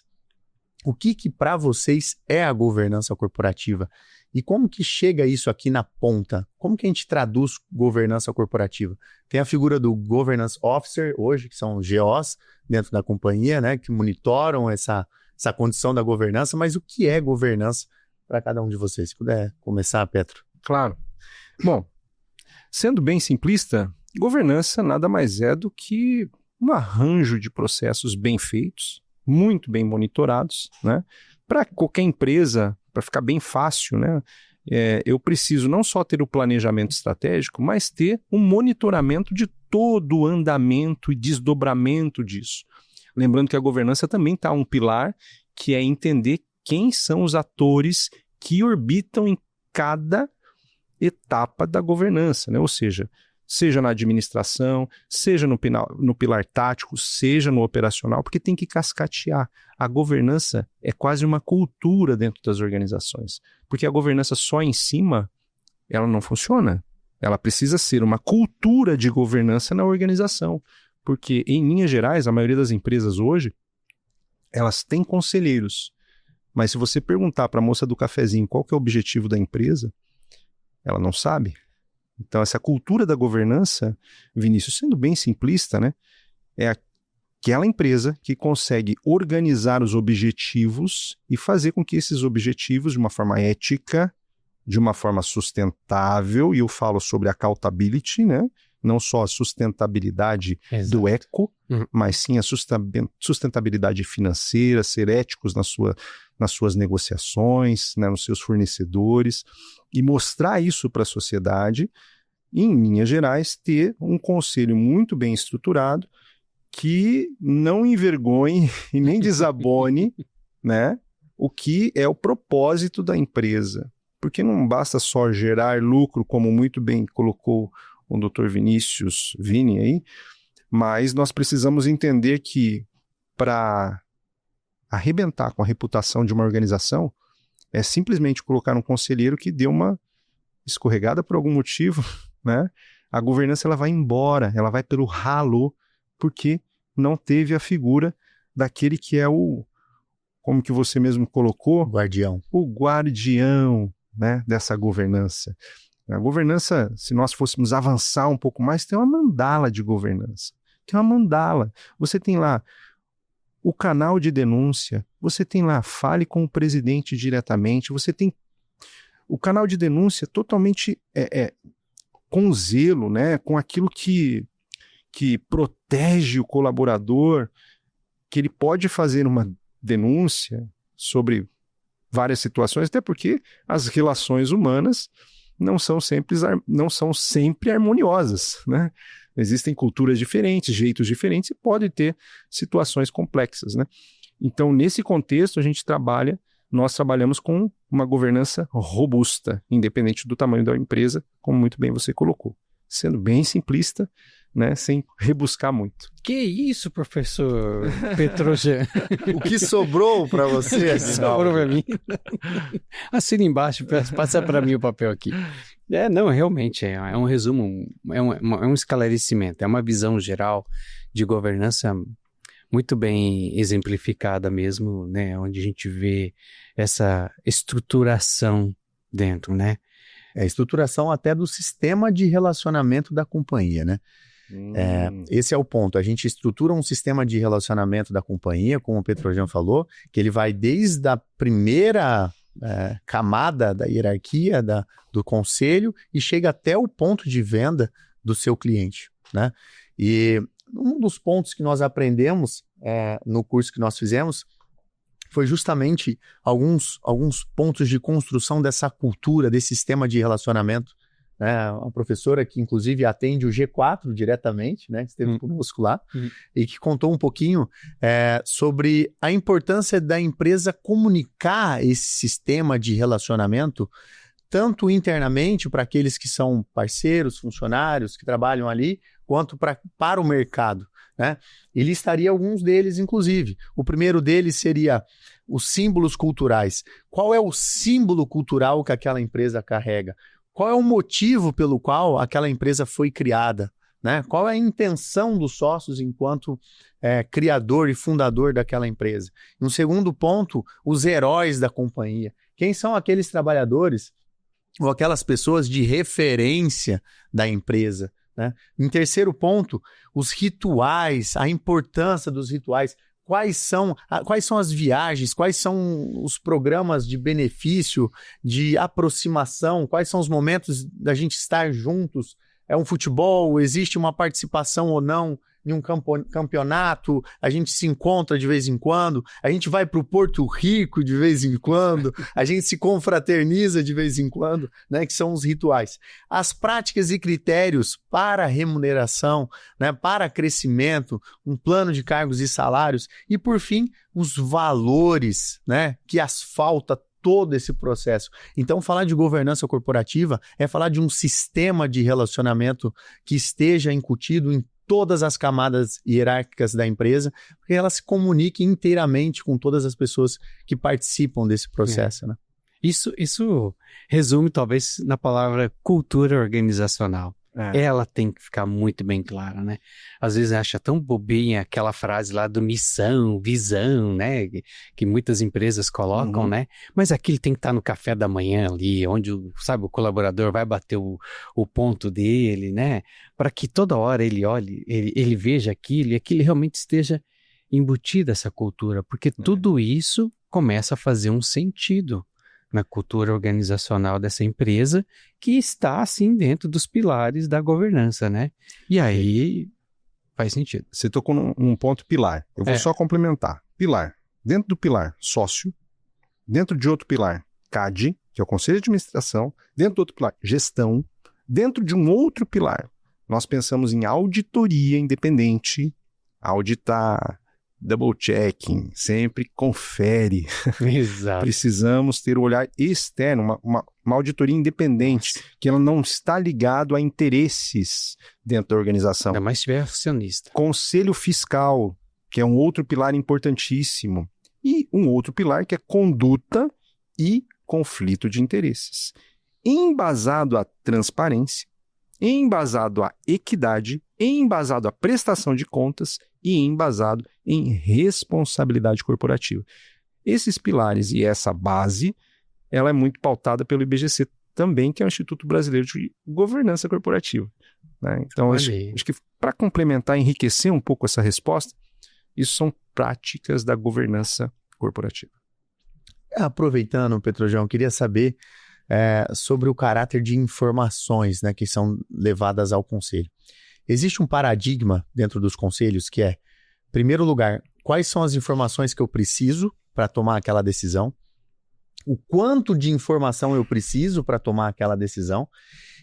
o que para vocês é a governança corporativa. E como que chega isso aqui na ponta? Como que a gente traduz governança corporativa? Tem a figura do Governance Officer hoje, que são GOs dentro da companhia, né, que monitoram essa condição da governança, mas o que é governança para cada um de vocês? Se puder começar, Petro. Claro. Bom, sendo bem simplista, governança nada mais é do que um arranjo de processos bem feitos, muito bem monitorados, né, para qualquer empresa. Para ficar bem fácil, né? Eu preciso não só ter o planejamento estratégico, mas ter um monitoramento de todo o andamento e desdobramento disso. Lembrando que a governança também está um pilar, que é entender quem são os atores que orbitam em cada etapa da governança, né? Ou seja na administração, seja no pilar tático, seja no operacional, porque tem que cascatear. A governança é quase uma cultura dentro das organizações, porque a governança só em cima, ela não funciona. Ela precisa ser uma cultura de governança na organização, porque em linhas gerais, a maioria das empresas hoje, elas têm conselheiros, mas se você perguntar para a moça do cafezinho qual que é o objetivo da empresa, ela não sabe. Então, essa cultura da governança, Vinícius, sendo bem simplista, né, é aquela empresa que consegue organizar os objetivos e fazer com que esses objetivos, de uma forma ética, de uma forma sustentável, e eu falo sobre accountability, né, não só a sustentabilidade do eco, mas sim a sustentabilidade financeira, ser éticos nas suas negociações, né, nos seus fornecedores, e mostrar isso para a sociedade, e, em linhas gerais, ter um conselho muito bem estruturado que não envergonhe e nem desabone, né, o que é o propósito da empresa. Porque não basta só gerar lucro, como muito bem colocou o Dr. Vinícius Vini aí, mas nós precisamos entender que para arrebentar com a reputação de uma organização é simplesmente colocar um conselheiro que deu uma escorregada por algum motivo, né? A governança ela vai embora, ela vai pelo ralo, porque não teve a figura daquele que é como que você mesmo colocou? O guardião, né, dessa governança. A governança, se nós fôssemos avançar um pouco mais, tem uma mandala de governança. Tem uma mandala. Você tem lá o canal de denúncia, você tem lá, fale com o presidente diretamente, você tem o canal de denúncia totalmente com zelo, né, com aquilo que protege o colaborador, que ele pode fazer uma denúncia sobre várias situações, até porque as relações humanas não são sempre harmoniosas, né? Existem culturas diferentes, jeitos diferentes e pode ter situações complexas, né? Então, nesse contexto, nós trabalhamos com uma governança robusta, independente do tamanho da empresa, como muito bem você colocou. Sendo bem simplista, né, sem rebuscar muito. Que isso, professor Petrojan? O que sobrou para você? Sobrou para mim. Assina embaixo, passa para mim o papel aqui. Não, realmente, é um resumo, é um esclarecimento, é uma visão geral de governança muito bem exemplificada mesmo, né, onde a gente vê essa estruturação dentro, né? Estruturação até do sistema de relacionamento da companhia, né? Esse é o ponto. A gente estrutura um sistema de relacionamento da companhia, como o Petrojan falou, que ele vai desde a primeira camada da hierarquia do conselho e chega até o ponto de venda do seu cliente, né? E um dos pontos que nós aprendemos no curso que nós fizemos foi justamente alguns pontos de construção dessa cultura, desse sistema de relacionamento. Uma professora que, inclusive, atende o G4 diretamente, que esteve conosco lá, e que contou um pouquinho sobre a importância da empresa comunicar esse sistema de relacionamento, tanto internamente para aqueles que são parceiros, funcionários que trabalham ali, quanto para o mercado. E listaria alguns deles, inclusive. O primeiro deles seria os símbolos culturais. Qual é o símbolo cultural que aquela empresa carrega? Qual é o motivo pelo qual aquela empresa foi criada? Qual é a intenção dos sócios enquanto criador e fundador daquela empresa? No segundo ponto, os heróis da companhia. Quem são aqueles trabalhadores ou aquelas pessoas de referência da empresa? Em terceiro ponto, os rituais, a importância dos rituais. Quais são as viagens, quais são os programas de benefício, de aproximação, quais são os momentos da gente estar juntos? É um futebol, existe uma participação ou não em um campeonato, a gente se encontra de vez em quando, a gente vai para o Porto Rico de vez em quando, a gente se confraterniza de vez em quando, que são os rituais. As práticas e critérios para remuneração, para crescimento, um plano de cargos e salários, e por fim, os valores, que asfalta todo esse processo. Então, falar de governança corporativa é falar de um sistema de relacionamento que esteja incutido em todas as camadas hierárquicas da empresa, porque ela se comunique inteiramente com todas as pessoas que participam desse processo. Isso resume, talvez, na palavra cultura organizacional. Ela tem que ficar muito bem clara, Às vezes acha tão bobinha aquela frase lá do missão, visão, que muitas empresas colocam, Mas aquilo tem que estar no café da manhã ali, onde, o colaborador vai bater o ponto dele, Para que toda hora ele olhe, ele veja aquilo e aquilo realmente esteja embutido essa cultura, porque tudo isso começa a fazer um sentido na cultura organizacional dessa empresa, que está, assim, dentro dos pilares da governança, E aí faz sentido. Você tocou num ponto pilar. Eu vou só complementar. Pilar. Dentro do pilar, sócio. Dentro de outro pilar, CAD, que é o Conselho de Administração. Dentro do outro pilar, gestão. Dentro de um outro pilar, nós pensamos em auditoria independente, auditar, double checking, sempre confere. Exato. Precisamos ter o olhar externo, uma auditoria independente, que ela não está ligado a interesses dentro da organização. Ainda mais se tiver acionista. Conselho fiscal, que é um outro pilar importantíssimo. E um outro pilar que é conduta e conflito de interesses. Embasado à transparência, embasado à equidade, embasado à prestação de contas e embasado em responsabilidade corporativa. Esses pilares e essa base, ela é muito pautada pelo IBGC também, que é o Instituto Brasileiro de Governança Corporativa. Então, acho que para complementar, enriquecer um pouco essa resposta, isso são práticas da governança corporativa. Aproveitando, Petrojão, queria saber sobre o caráter de informações que são levadas ao conselho. Existe um paradigma dentro dos conselhos que é, em primeiro lugar, quais são as informações que eu preciso para tomar aquela decisão, o quanto de informação eu preciso para tomar aquela decisão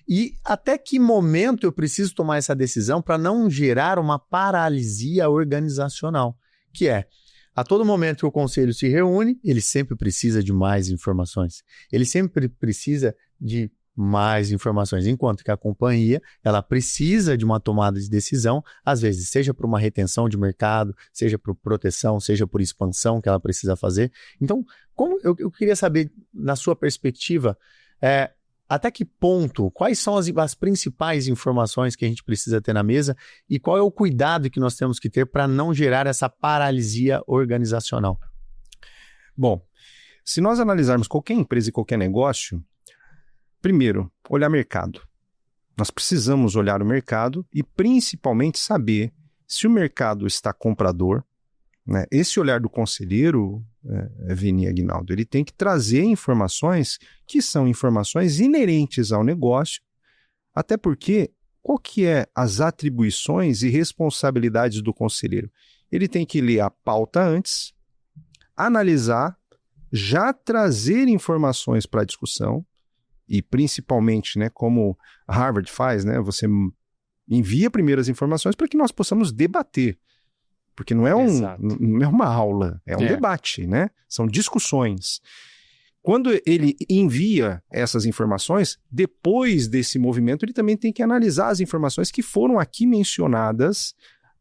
e até que momento eu preciso tomar essa decisão para não gerar uma paralisia organizacional, que é, a todo momento que o conselho se reúne, ele sempre precisa de mais informações, ele sempre precisa de mais informações, enquanto que a companhia, ela precisa de uma tomada de decisão, às vezes, seja por uma retenção de mercado, seja por proteção, seja por expansão que ela precisa fazer. Então, como eu queria saber, na sua perspectiva, até que ponto, quais são as principais informações que a gente precisa ter na mesa e qual é o cuidado que nós temos que ter para não gerar essa paralisia organizacional? Bom, se nós analisarmos qualquer empresa e qualquer negócio, primeiro, olhar mercado. Nós precisamos olhar o mercado e principalmente saber se o mercado está comprador. Esse olhar do conselheiro, Vini e Aguinaldo, ele tem que trazer informações que são informações inerentes ao negócio, até porque qual que é as atribuições e responsabilidades do conselheiro? Ele tem que ler a pauta antes, analisar, já trazer informações para a discussão, e principalmente, né, como a Harvard faz, né, você envia primeiro as informações para que nós possamos debater. Porque não é uma aula, é um debate, né? São discussões. Quando ele envia essas informações, depois desse movimento, ele também tem que analisar as informações que foram aqui mencionadas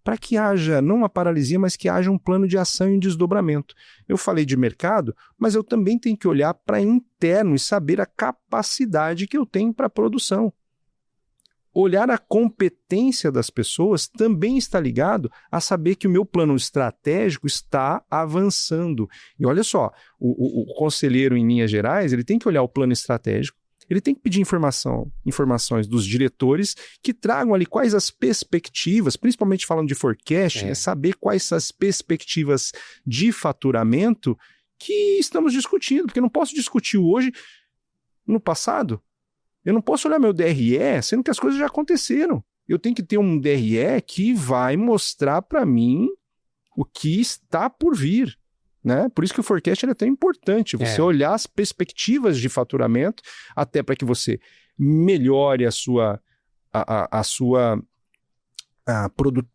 para que haja, não uma paralisia, mas que haja um plano de ação e um desdobramento. Eu falei de mercado, mas eu também tenho que olhar para interno e saber a capacidade que eu tenho para a produção. Olhar a competência das pessoas também está ligado a saber que o meu plano estratégico está avançando. E olha só, o conselheiro em linhas gerais, ele tem que olhar o plano estratégico, ele tem que pedir informações dos diretores que tragam ali quais as perspectivas, principalmente falando de forecast, é saber quais as perspectivas de faturamento que estamos discutindo, porque eu não posso discutir hoje no passado. Eu não posso olhar meu DRE, sendo que as coisas já aconteceram. Eu tenho que ter um DRE que vai mostrar para mim o que está por vir, né? Por isso que o forecast é tão importante. Você olhar as perspectivas de faturamento, até para que você melhore a sua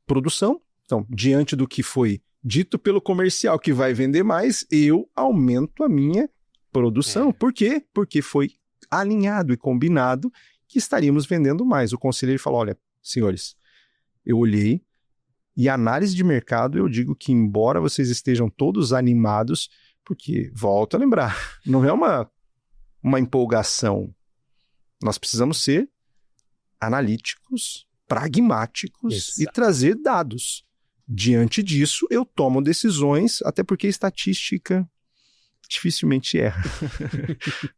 produção. Então, diante do que foi dito pelo comercial que vai vender mais, eu aumento a minha produção. Por quê? Porque foi alinhado e combinado que estaríamos vendendo mais. O conselheiro falou, olha, senhores, eu olhei e análise de mercado, eu digo que embora vocês estejam todos animados, porque, volto a lembrar, não é uma empolgação. Nós precisamos ser analíticos, pragmáticos e trazer dados. Diante disso, eu tomo decisões, até porque estatística dificilmente erra.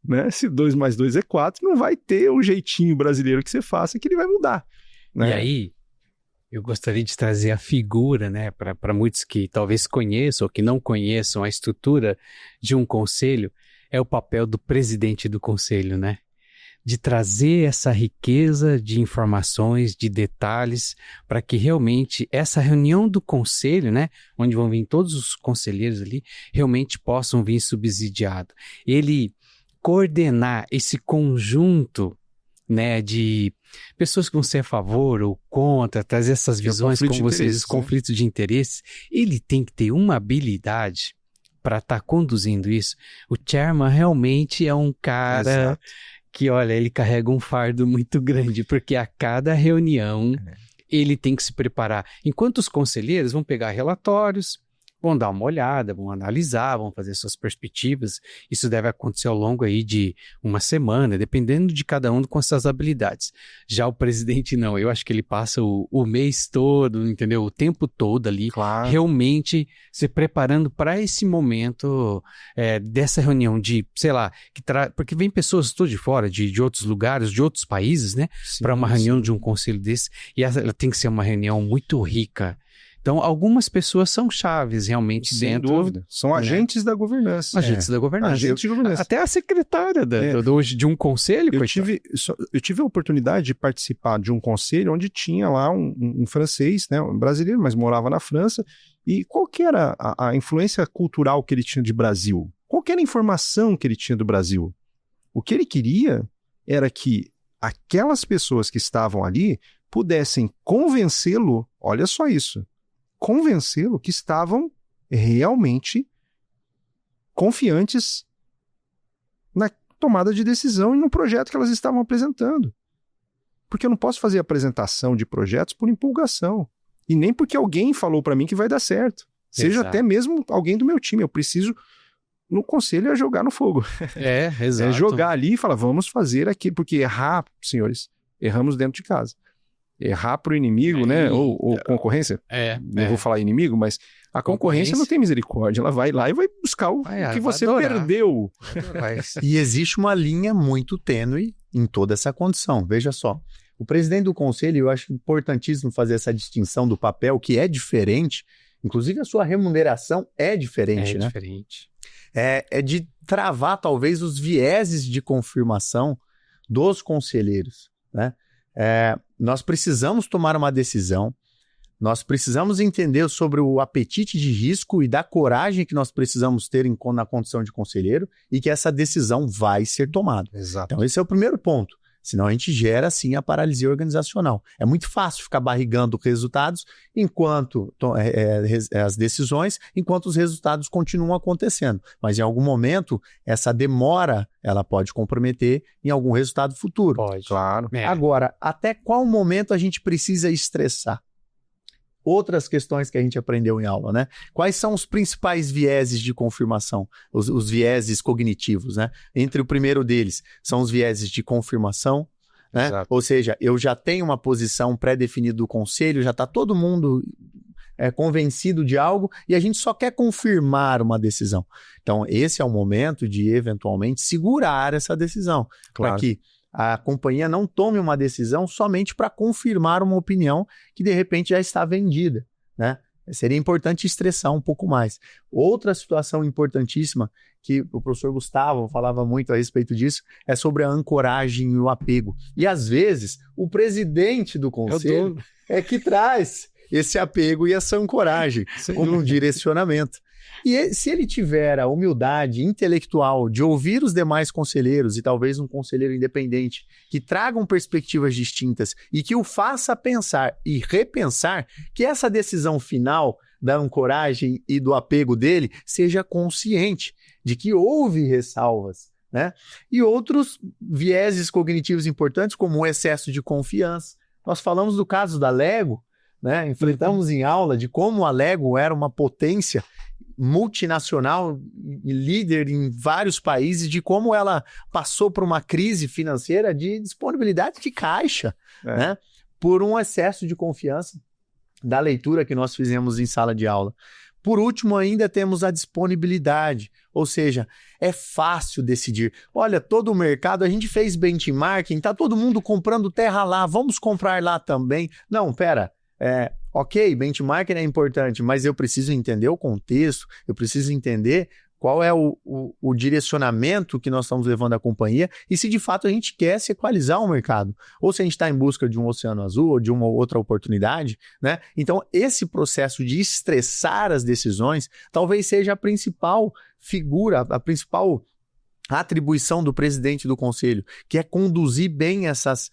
Né? Se 2 mais 2 é 4, não vai ter o jeitinho brasileiro que você faça que ele vai mudar. Né? E aí, eu gostaria de trazer a figura, né, para muitos que talvez conheçam ou que não conheçam a estrutura de um conselho, é o papel do presidente do conselho, né? De trazer essa riqueza de informações, de detalhes, para que realmente essa reunião do conselho, né, onde vão vir todos os conselheiros ali, realmente possam vir subsidiado. Ele coordenar esse conjunto, né, de pessoas que vão ser a favor ou contra, trazer essas visões, como vocês dizem, conflitos de interesse, ele tem que ter uma habilidade para estar conduzindo isso. O chairman realmente é um cara que, olha, ele carrega um fardo muito grande, porque a cada reunião ele tem que se preparar. Enquanto os conselheiros vão pegar relatórios, vão dar uma olhada, vão analisar, vão fazer suas perspectivas. Isso deve acontecer ao longo aí de uma semana, dependendo de cada um com suas habilidades. Já o presidente não, eu acho que ele passa o mês todo, entendeu? O tempo todo ali, realmente se preparando para esse momento dessa reunião de, sei lá, porque vem pessoas todas de fora, de outros lugares, de outros países, né? Para uma reunião de um conselho desse, e ela tem que ser uma reunião muito rica. Então, algumas pessoas são chaves realmente sem dentro... Sem dúvida. São agentes da governança. Agentes da governança. Agentes de governança. Até a secretária hoje de um conselho, eu tive a oportunidade de participar de um conselho onde tinha lá um francês, né, um brasileiro, mas morava na França. E qual que era a influência cultural que ele tinha de Brasil? Qual que era a informação que ele tinha do Brasil? O que ele queria era que aquelas pessoas que estavam ali pudessem convencê-lo, olha só isso, convencê-lo que estavam realmente confiantes na tomada de decisão e no projeto que elas estavam apresentando. Porque eu não posso fazer apresentação de projetos por empolgação. E nem porque alguém falou para mim que vai dar certo. Seja até mesmo alguém do meu time. Eu preciso, no conselho, jogar no fogo. Exato. É jogar ali e falar, vamos fazer aquilo. Porque errar, senhores, erramos dentro de casa. Errar para o inimigo, né? Ou concorrência. Não vou falar inimigo, mas a concorrência não tem misericórdia. Ela vai lá e vai buscar o que você perdeu. E existe uma linha muito tênue em toda essa condição. Veja só. O presidente do conselho, eu acho importantíssimo fazer essa distinção do papel, que é diferente. Inclusive, a sua remuneração é diferente, né? Diferente. É de travar, talvez, os vieses de confirmação dos conselheiros, né? nós precisamos tomar uma decisão, nós precisamos entender sobre o apetite de risco e da coragem que nós precisamos ter na condição de conselheiro e que essa decisão vai ser tomada. Exato. Então, esse é o primeiro ponto. Senão a gente gera, sim, a paralisia organizacional. É muito fácil ficar barrigando resultados as decisões, enquanto os resultados continuam acontecendo. Mas em algum momento, essa demora, ela pode comprometer em algum resultado futuro. Pode. Claro. Agora, até qual momento a gente precisa estressar? Outras questões que a gente aprendeu em aula, né? Quais são os principais vieses de confirmação? Os vieses cognitivos, né? Entre o primeiro deles, são os vieses de confirmação, né? Exato. Ou seja, eu já tenho uma posição pré-definida do conselho, já está todo mundo convencido de algo e a gente só quer confirmar uma decisão. Então, esse é o momento de, eventualmente, segurar essa decisão, Claro. para que a companhia não tome uma decisão somente para confirmar uma opinião que de repente já está vendida, né? Seria importante estressar um pouco mais. Outra situação importantíssima que o professor Gustavo falava muito a respeito disso é sobre a ancoragem e o apego. E às vezes o presidente do conselho é que traz esse apego e essa ancoragem como um direcionamento. E se ele tiver a humildade intelectual de ouvir os demais conselheiros e talvez um conselheiro independente que tragam perspectivas distintas e que o faça pensar e repensar, que essa decisão final da ancoragem e do apego dele seja consciente de que houve ressalvas, né? E outros vieses cognitivos importantes, como o excesso de confiança. Nós falamos do caso da Lego, né? Enfrentamos em aula de como a Lego era uma potência multinacional e líder em vários países, de como ela passou por uma crise financeira de disponibilidade de caixa, né? Por um excesso de confiança da leitura que nós fizemos em sala de aula. Por último, ainda temos a disponibilidade, ou seja, é fácil decidir. Olha, todo o mercado, a gente fez benchmarking, está todo mundo comprando terra lá, vamos comprar lá também. Não, pera, ok, benchmarking é importante, mas eu preciso entender o contexto, eu preciso entender qual é o direcionamento que nós estamos levando à companhia e se de fato a gente quer se equalizar o mercado, ou se a gente está em busca de um oceano azul ou de uma outra oportunidade, né? Então, esse processo de estressar as decisões talvez seja a principal figura, a principal atribuição do presidente do conselho, que é conduzir bem essas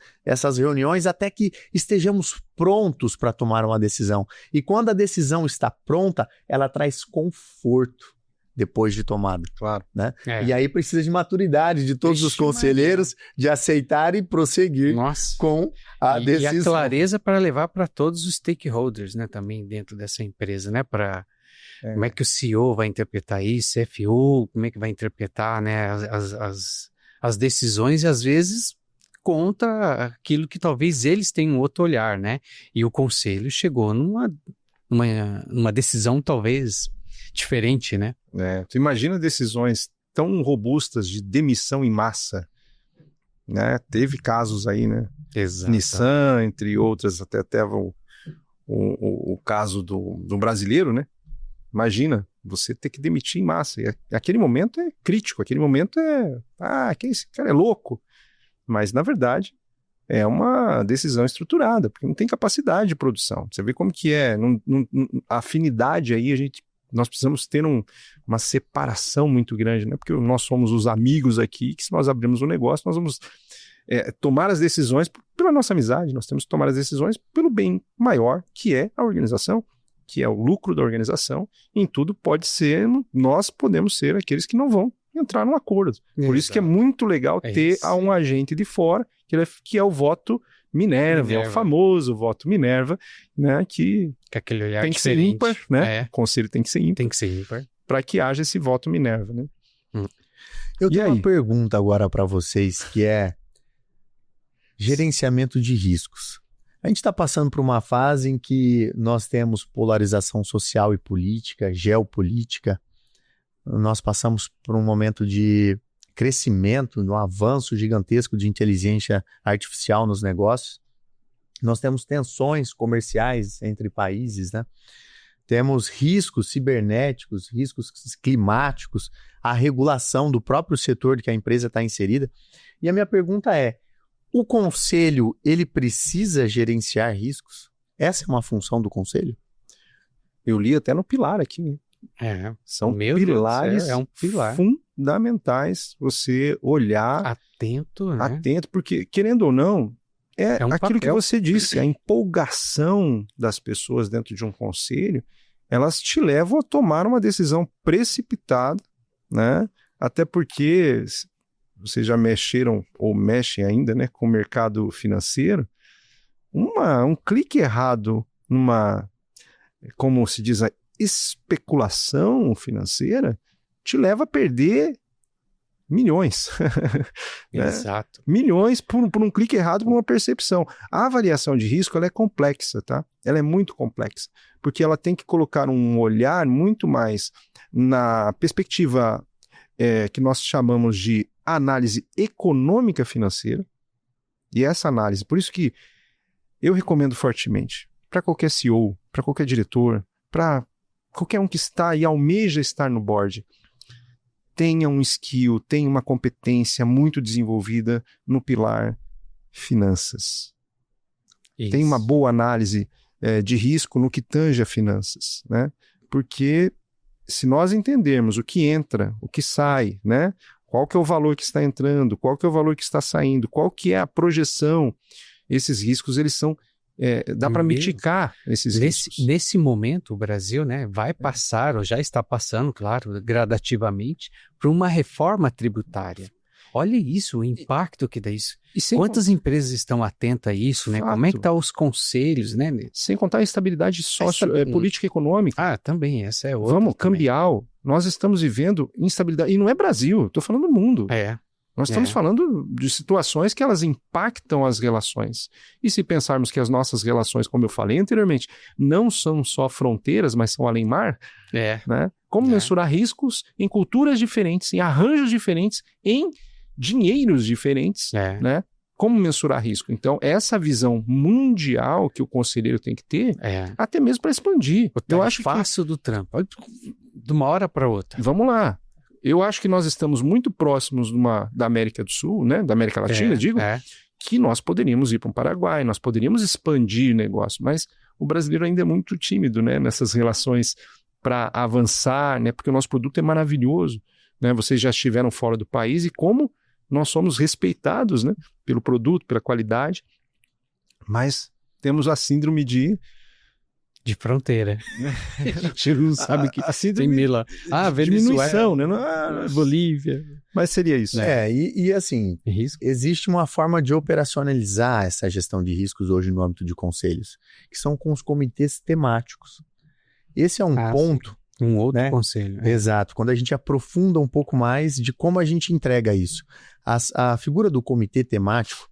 reuniões até que estejamos prontos para tomar uma decisão. E quando a decisão está pronta, ela traz conforto depois de tomada. Claro. Né? E aí precisa de maturidade de todos os conselheiros de aceitar e prosseguir com a decisão. E a clareza para levar para todos os stakeholders, né, também dentro dessa empresa, né, para como é que o CEO vai interpretar isso, CFO, como é que vai interpretar, né, as decisões e às vezes contra aquilo que talvez eles tenham outro olhar, né? E o conselho chegou numa decisão talvez diferente, né? Tu imagina decisões tão robustas de demissão em massa, né? Teve casos aí, né? Exato. Nissan, entre outras, até o caso do brasileiro, né? Imagina, você ter que demitir em massa. E aquele momento é crítico, aquele momento que esse cara é louco. Mas, na verdade, é uma decisão estruturada, porque não tem capacidade de produção. Você vê como que é, a afinidade aí, nós precisamos ter uma separação muito grande, né? Porque nós somos os amigos aqui, que se nós abrirmos um negócio, nós vamos tomar as decisões pela nossa amizade, nós temos que tomar as decisões pelo bem maior, que é a organização, que é o lucro da organização. Em tudo nós podemos ser aqueles que não vão entrar num acordo. Por isso que é muito legal ter um agente de fora, que é o voto Minerva, é o famoso voto Minerva, né, que aquele olhar tem que ser ímpar, né? O conselho tem que ser ímpar. Tem que ser ímpar. Para que haja esse voto Minerva, né? Eu tenho uma pergunta agora para vocês, que é gerenciamento de riscos. A gente está passando por uma fase em que nós temos polarização social e política, geopolítica. Nós passamos por um momento de crescimento, um avanço gigantesco de inteligência artificial nos negócios. Nós temos tensões comerciais entre países, né? Temos riscos cibernéticos, riscos climáticos, a regulação do próprio setor que a empresa está inserida. E a minha pergunta é, O conselho, ele precisa gerenciar riscos? Essa é uma função do conselho? Eu li até no pilar aqui, né? São pilares é um pilar fundamentais, você olhar atento, né? Atento, porque, querendo ou não, é um aquilo papel. que você disse, a empolgação das pessoas dentro de um conselho, elas te levam a tomar uma decisão precipitada, né? Até porque vocês já mexeram ou mexem ainda, né, com o mercado financeiro, um clique errado numa, como se diz, a especulação financeira te leva a perder milhões. Exato. Milhões por um clique errado, por uma percepção. A avaliação de risco, ela é complexa, tá? Ela é muito complexa, porque ela tem que colocar um olhar muito mais na perspectiva que nós chamamos de análise econômica financeira, e essa análise, por isso que eu recomendo fortemente, para qualquer CEO, para qualquer diretor, para qualquer um que está e almeja estar no board, tenha um skill, tenha uma competência muito desenvolvida no pilar finanças. Isso. Tem uma boa análise de risco no que tange a finanças, né? Porque se nós entendermos o que entra, o que sai, né? Qual que é o valor que está entrando, qual que é o valor que está saindo, qual que é a projeção, esses riscos, eles são dá para mitigar esses riscos. Nesse momento, o Brasil, né, vai passar, ou já está passando, claro, gradativamente, por uma reforma tributária. Olha isso, o impacto que dá isso. Quantas empresas estão atentas a isso, né? Como é que estão os conselhos, né? Sem contar a instabilidade política e econômica. Ah, também, essa é outra. Vamos, cambial. Nós estamos vivendo instabilidade. E não é Brasil, estou falando do mundo. Nós estamos falando de situações que elas impactam as relações. E se pensarmos que as nossas relações, como eu falei anteriormente, não são só fronteiras, mas são além-mar, né? Como mensurar riscos em culturas diferentes, em arranjos diferentes, em dinheiros diferentes, né? Como mensurar risco? Então, essa visão mundial que o conselheiro tem que ter, até mesmo para expandir. Eu acho fácil do Trump, de uma hora para outra. Vamos lá. Eu acho que nós estamos muito próximos da América do Sul, né? Da América Latina, que nós poderíamos ir para um Paraguai, nós poderíamos expandir o negócio, mas o brasileiro ainda é muito tímido, né? Nessas relações para avançar, né? Porque o nosso produto é maravilhoso, né? Vocês já estiveram fora do país e como nós somos respeitados, né? Pelo produto, pela qualidade, mas temos a síndrome de fronteira. A gente não sabe que tem Mila. Diminuição, né? Bolívia. Mas seria isso. E assim, existe uma forma de operacionalizar essa gestão de riscos hoje no âmbito de conselhos, que são com os comitês temáticos. Esse é um ponto. Um outro conselho. Exato. Quando a gente aprofunda um pouco mais de como a gente entrega isso. A figura do comitê temático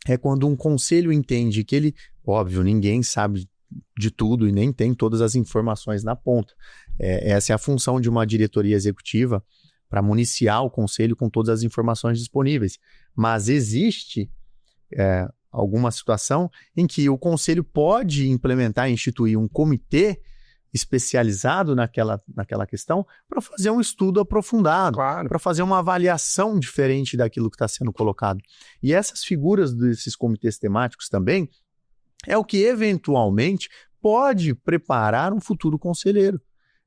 é quando um conselho entende que ele, óbvio, ninguém sabe de tudo e nem tem todas as informações na ponta. Essa é a função de uma diretoria executiva, para municiar o conselho com todas as informações disponíveis. Mas existe alguma situação em que o conselho pode implementar e instituir um comitê especializado naquela questão para fazer um estudo aprofundado, para fazer uma avaliação diferente daquilo que está sendo colocado. E essas figuras desses comitês temáticos também é o que eventualmente pode preparar um futuro conselheiro.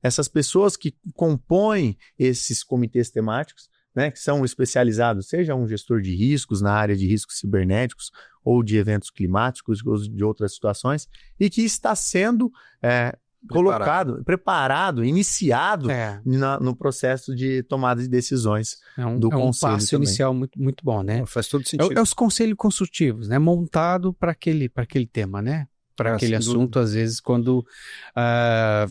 Essas pessoas que compõem esses comitês temáticos, né, que são especializados, seja um gestor de riscos na área de riscos cibernéticos ou de eventos climáticos ou de outras situações, e que está sendo preparado, iniciado no processo de tomada de decisões do conselho. É um passo inicial muito, muito bom, né? Faz todo sentido. É os conselhos consultivos, né? Montado para aquele tema, né? Para aquele assunto, às vezes, quando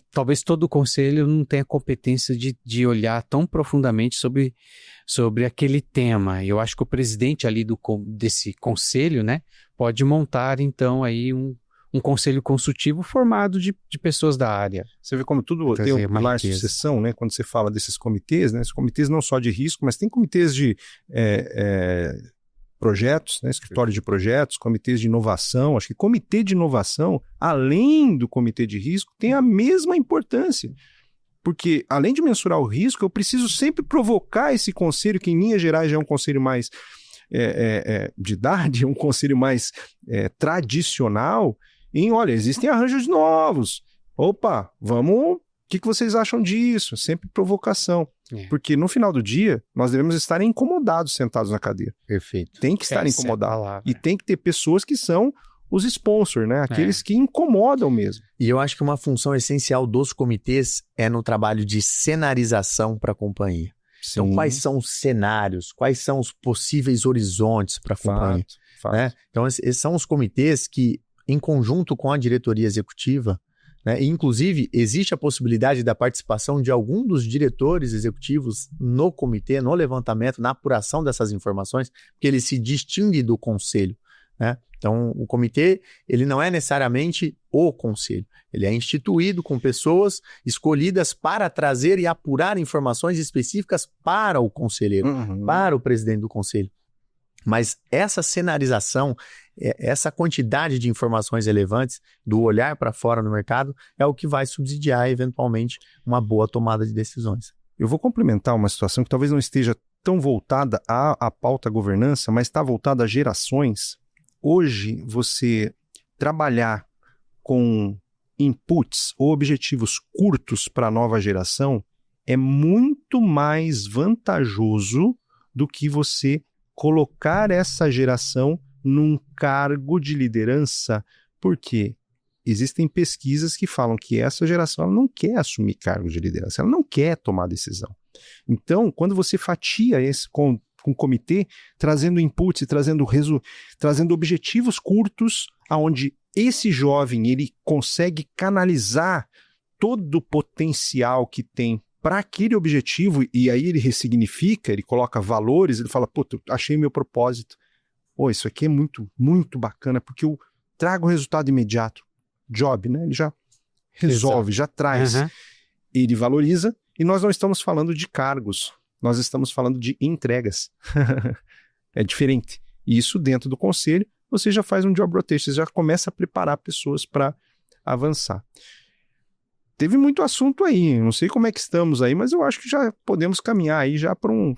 talvez todo o conselho não tenha competência de olhar tão profundamente sobre aquele tema. Eu acho que o presidente ali desse conselho, né, pode montar, então, aí um conselho consultivo formado de pessoas da área. Você vê como tudo tem um pilar de sucessão, né? Quando você fala desses comitês, né? Esses comitês não só de risco, mas tem comitês de projetos, né? Escritório de projetos, comitês de inovação. Acho que comitê de inovação, além do comitê de risco, tem a mesma importância. Porque, além de mensurar o risco, eu preciso sempre provocar esse conselho, que em linhas gerais já é um conselho mais de idade, um conselho mais tradicional, olha, existem arranjos novos. Opa, vamos... O que vocês acham disso? Sempre provocação. Porque no final do dia, nós devemos estar incomodados sentados na cadeira. Perfeito. Tem que estar incomodado. E tem que ter pessoas que são os sponsors, né? Aqueles que incomodam mesmo. E eu acho que uma função essencial dos comitês é no trabalho de cenarização para a companhia. Sim. Então, quais são os cenários? Quais são os possíveis horizontes para a companhia? Né? Então, esses são os comitês que, em conjunto com a diretoria executiva, né, inclusive, existe a possibilidade da participação de algum dos diretores executivos no comitê, no levantamento, na apuração dessas informações, porque ele se distingue do conselho, né? Então, o comitê, ele não é necessariamente o conselho. Ele é instituído com pessoas escolhidas para trazer e apurar informações específicas para o conselheiro, para o presidente do conselho. Mas essa cenarização, essa quantidade de informações relevantes, do olhar para fora no mercado, é o que vai subsidiar, eventualmente, uma boa tomada de decisões. Eu vou complementar uma situação que talvez não esteja tão voltada à pauta governança, mas está voltada a gerações. Hoje, você trabalhar com inputs ou objetivos curtos para a nova geração é muito mais vantajoso do que você colocar essa geração num cargo de liderança, porque existem pesquisas que falam que essa geração ela não quer assumir cargo de liderança, ela não quer tomar decisão. Então, quando você fatia esse com um comitê, trazendo inputs, trazendo objetivos curtos, aonde esse jovem ele consegue canalizar todo o potencial que tem para aquele objetivo, e aí ele ressignifica, ele coloca valores, ele fala, pô, eu achei meu propósito. Pô, isso aqui é muito, muito bacana, porque eu trago um resultado imediato. Job, né? Ele já resolve, já traz. Ele valoriza, e nós não estamos falando de cargos, nós estamos falando de entregas. É diferente. E isso dentro do conselho, você já faz um job rotation, você já começa a preparar pessoas para avançar. Teve muito assunto aí, não sei como é que estamos aí, mas eu acho que já podemos caminhar aí já para um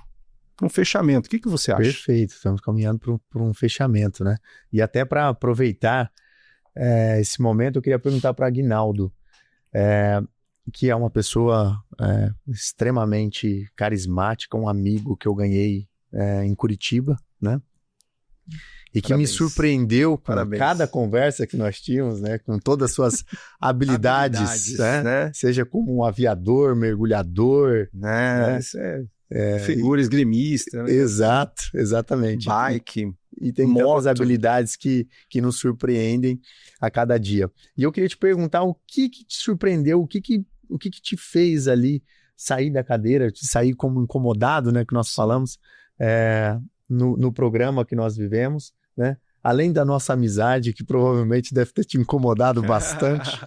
fechamento. O que você acha? Perfeito, estamos caminhando para um fechamento, né? E até para aproveitar esse momento, eu queria perguntar para Aguinaldo, que é uma pessoa extremamente carismática, um amigo que eu ganhei em Curitiba, né? E que me surpreendeu com cada conversa que nós tínhamos, né? Com todas as suas habilidades, né? Seja como um aviador, mergulhador, né? Isso figura esgrimista. Né? Exato, exatamente. Bike, e tem muitas habilidades que nos surpreendem a cada dia. E eu queria te perguntar o que te surpreendeu, o que te fez ali sair da cadeira, te sair como incomodado, né? Que nós falamos no programa que nós vivemos, né? Além da nossa amizade, que provavelmente deve ter te incomodado bastante.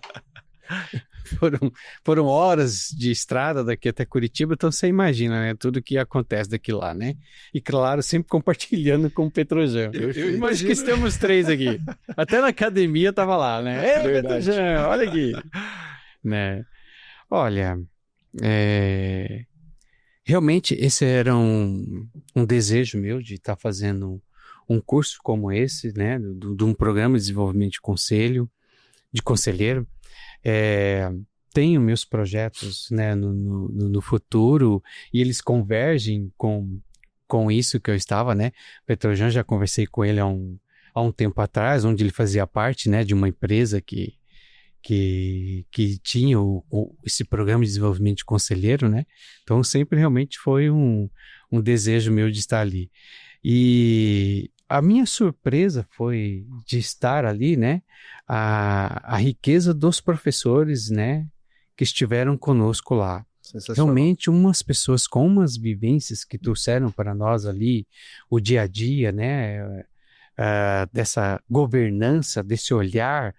Foram horas de estrada daqui até Curitiba, então você imagina, né? Tudo que acontece daqui lá, né? E claro, sempre compartilhando com o Petrojan. Eu imagino que estamos três aqui. Até na academia tava lá, né? Ei, Petrojan, olha aqui. Né? Olha, realmente esse era um desejo meu de estar fazendo um curso como esse, né, de um programa de desenvolvimento de conselheiro. Tenho meus projetos, né, no futuro, e eles convergem com isso que eu estava, né. O Petrojan, já conversei com ele há um tempo atrás, onde ele fazia parte, né, de uma empresa que tinha esse programa de desenvolvimento de conselheiro, né? Então sempre realmente foi um desejo meu de estar ali. E a minha surpresa foi de estar ali, né? A riqueza dos professores, né? Que estiveram conosco lá. Realmente umas pessoas com umas vivências que trouxeram para nós ali o dia a dia, né? Dessa governança, desse olhar,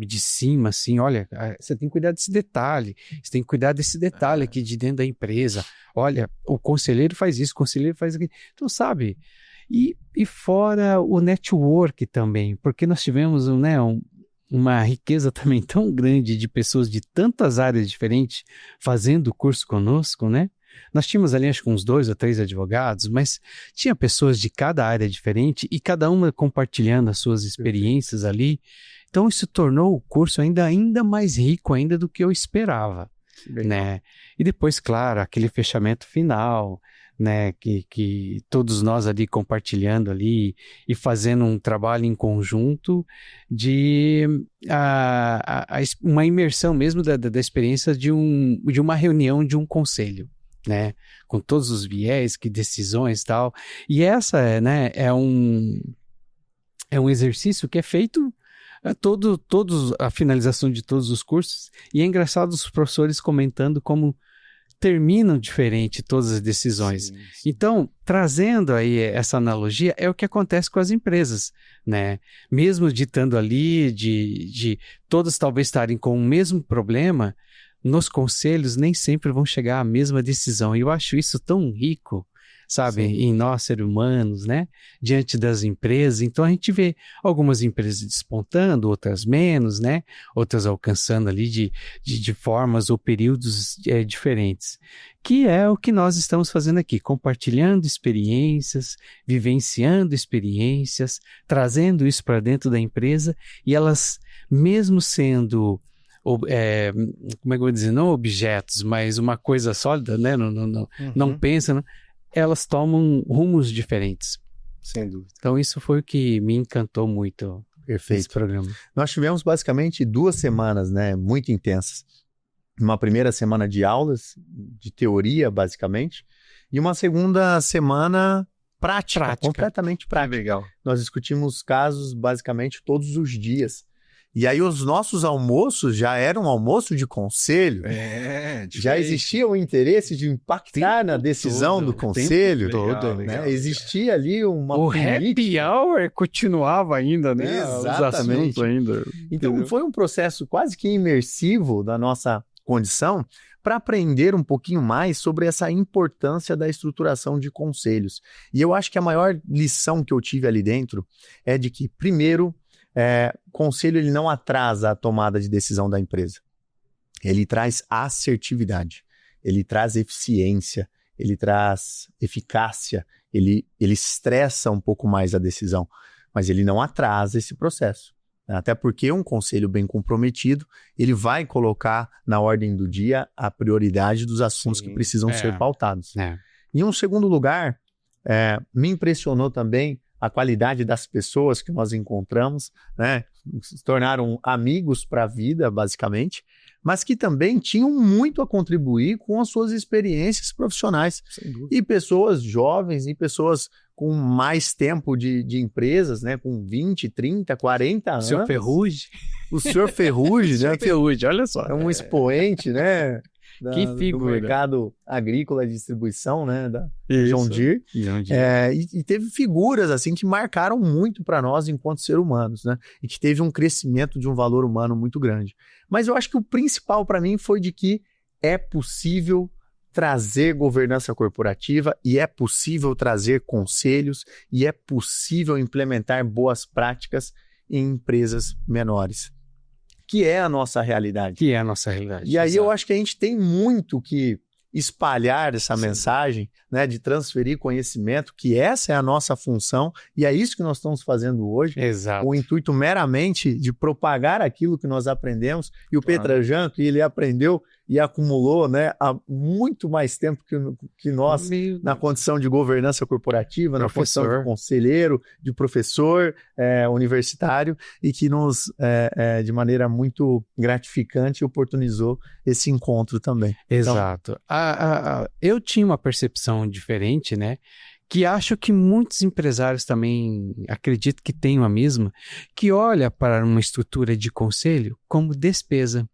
de cima, assim, olha, você tem que cuidar desse detalhe, você tem que cuidar desse detalhe aqui de dentro da empresa, olha, o conselheiro faz isso, o conselheiro faz aquilo, então, sabe, e fora o network também, porque nós tivemos, né, uma riqueza também tão grande de pessoas de tantas áreas diferentes fazendo o curso conosco, né, Nós tínhamos ali acho que uns 2 ou 3 advogados, mas tinha pessoas de cada área diferente e cada uma compartilhando as suas experiências ali. Então isso tornou o curso ainda mais rico ainda do que eu esperava, né? E depois, claro, aquele fechamento final, né? Que todos nós ali compartilhando ali e fazendo um trabalho em conjunto de uma imersão mesmo da experiência de uma reunião de um conselho, né? Com todos os viés, que decisões e tal. E essa, né, é um exercício que é feito a finalização de todos os cursos, e é engraçado os professores comentando como terminam diferente todas as decisões. Sim. Então, trazendo aí essa analogia, é o que acontece com as empresas, né? Mesmo ditando ali de todas talvez estarem com o mesmo problema, nos conselhos nem sempre vão chegar à mesma decisão. E eu acho isso tão rico, sabe, sim, em nós, seres humanos, né, diante das empresas. Então a gente vê algumas empresas despontando, outras menos, né, outras alcançando ali de formas ou períodos diferentes, que é o que nós estamos fazendo aqui, compartilhando experiências, vivenciando experiências, trazendo isso para dentro da empresa, e elas, mesmo sendo como é que eu vou dizer, não objetos, mas uma coisa sólida, né, não pensa, né? Elas tomam rumos diferentes. Sem dúvida. Então isso foi o que me encantou muito. Perfeito. Nesse programa. Nós tivemos basicamente 2 semanas, né, muito intensas. Uma primeira semana de aulas, de teoria, basicamente, e uma segunda semana prática. Completamente prática. Legal. Nós discutimos casos basicamente todos os dias. E aí os nossos almoços já eram almoço de conselho. Já existia o interesse de impactar na decisão do conselho. Né? Existia ali uma happy hour continuava ainda, né? Exatamente. Os assuntos ainda. Então foi um processo quase que imersivo da nossa condição para aprender um pouquinho mais sobre essa importância da estruturação de conselhos. E eu acho que a maior lição que eu tive ali dentro é de que, primeiro, conselho ele não atrasa a tomada de decisão da empresa. Ele traz assertividade, ele traz eficiência, ele traz eficácia, ele estressa um pouco mais a decisão, mas ele não atrasa esse processo. Até porque um conselho bem comprometido, ele vai colocar na ordem do dia a prioridade dos assuntos que precisam ser pautados. Em um segundo lugar, me impressionou também a qualidade das pessoas que nós encontramos, né? Se tornaram amigos para a vida, basicamente, mas que também tinham muito a contribuir com as suas experiências profissionais. E pessoas jovens e pessoas com mais tempo de empresas, né? Com 20, 30, 40 anos. O senhor Ferrugem. O senhor Ferrugem, né? O senhor Ferrugem, olha só. É um expoente, né? Que figura. Do mercado agrícola de distribuição, né, da John Deere. E teve figuras assim que marcaram muito para nós enquanto seres humanos, né, e que teve um crescimento de um valor humano muito grande. Mas eu acho que o principal para mim foi de que é possível trazer governança corporativa e é possível trazer conselhos e é possível implementar boas práticas em empresas menores. Que é a nossa realidade. E aí exato. Eu acho que a gente tem muito que espalhar essa mensagem, né, de transferir conhecimento, que essa é a nossa função, e é isso que nós estamos fazendo hoje. Exato. O intuito meramente de propagar aquilo que nós aprendemos, e o Petrajan, que ele aprendeu e acumulou, né, há muito mais tempo que nós, na condição de governança corporativa, na condição de conselheiro, de professor universitário, e que nos, de maneira muito gratificante, oportunizou esse encontro também. Exato. Então, eu tinha uma percepção diferente, né? Que acho que muitos empresários também acredito que tenham a mesma, que olha para uma estrutura de conselho como despesa.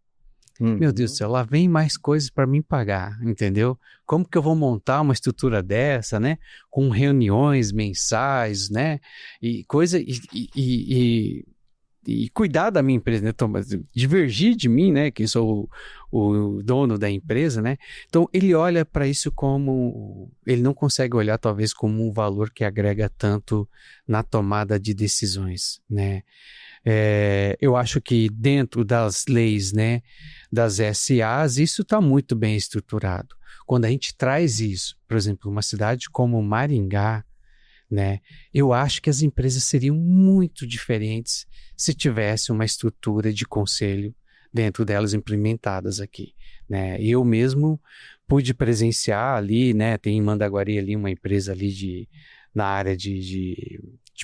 Meu Deus do céu, lá vem mais coisas para mim pagar, entendeu? Como que eu vou montar uma estrutura dessa, né? Com reuniões mensais, né? E coisa e cuidar da minha empresa, né? Então, divergir de mim, né? Que sou o dono da empresa, né? Então, ele olha para isso como... Ele não consegue olhar, talvez, como um valor que agrega tanto na tomada de decisões, né? Eu acho que dentro das leis, né, das SAs, isso está muito bem estruturado. Quando a gente traz isso, por exemplo, uma cidade como Maringá, né, eu acho que as empresas seriam muito diferentes se tivesse uma estrutura de conselho dentro delas implementadas aqui, né? Eu mesmo pude presenciar ali, né, tem em Mandaguari ali uma empresa ali na área de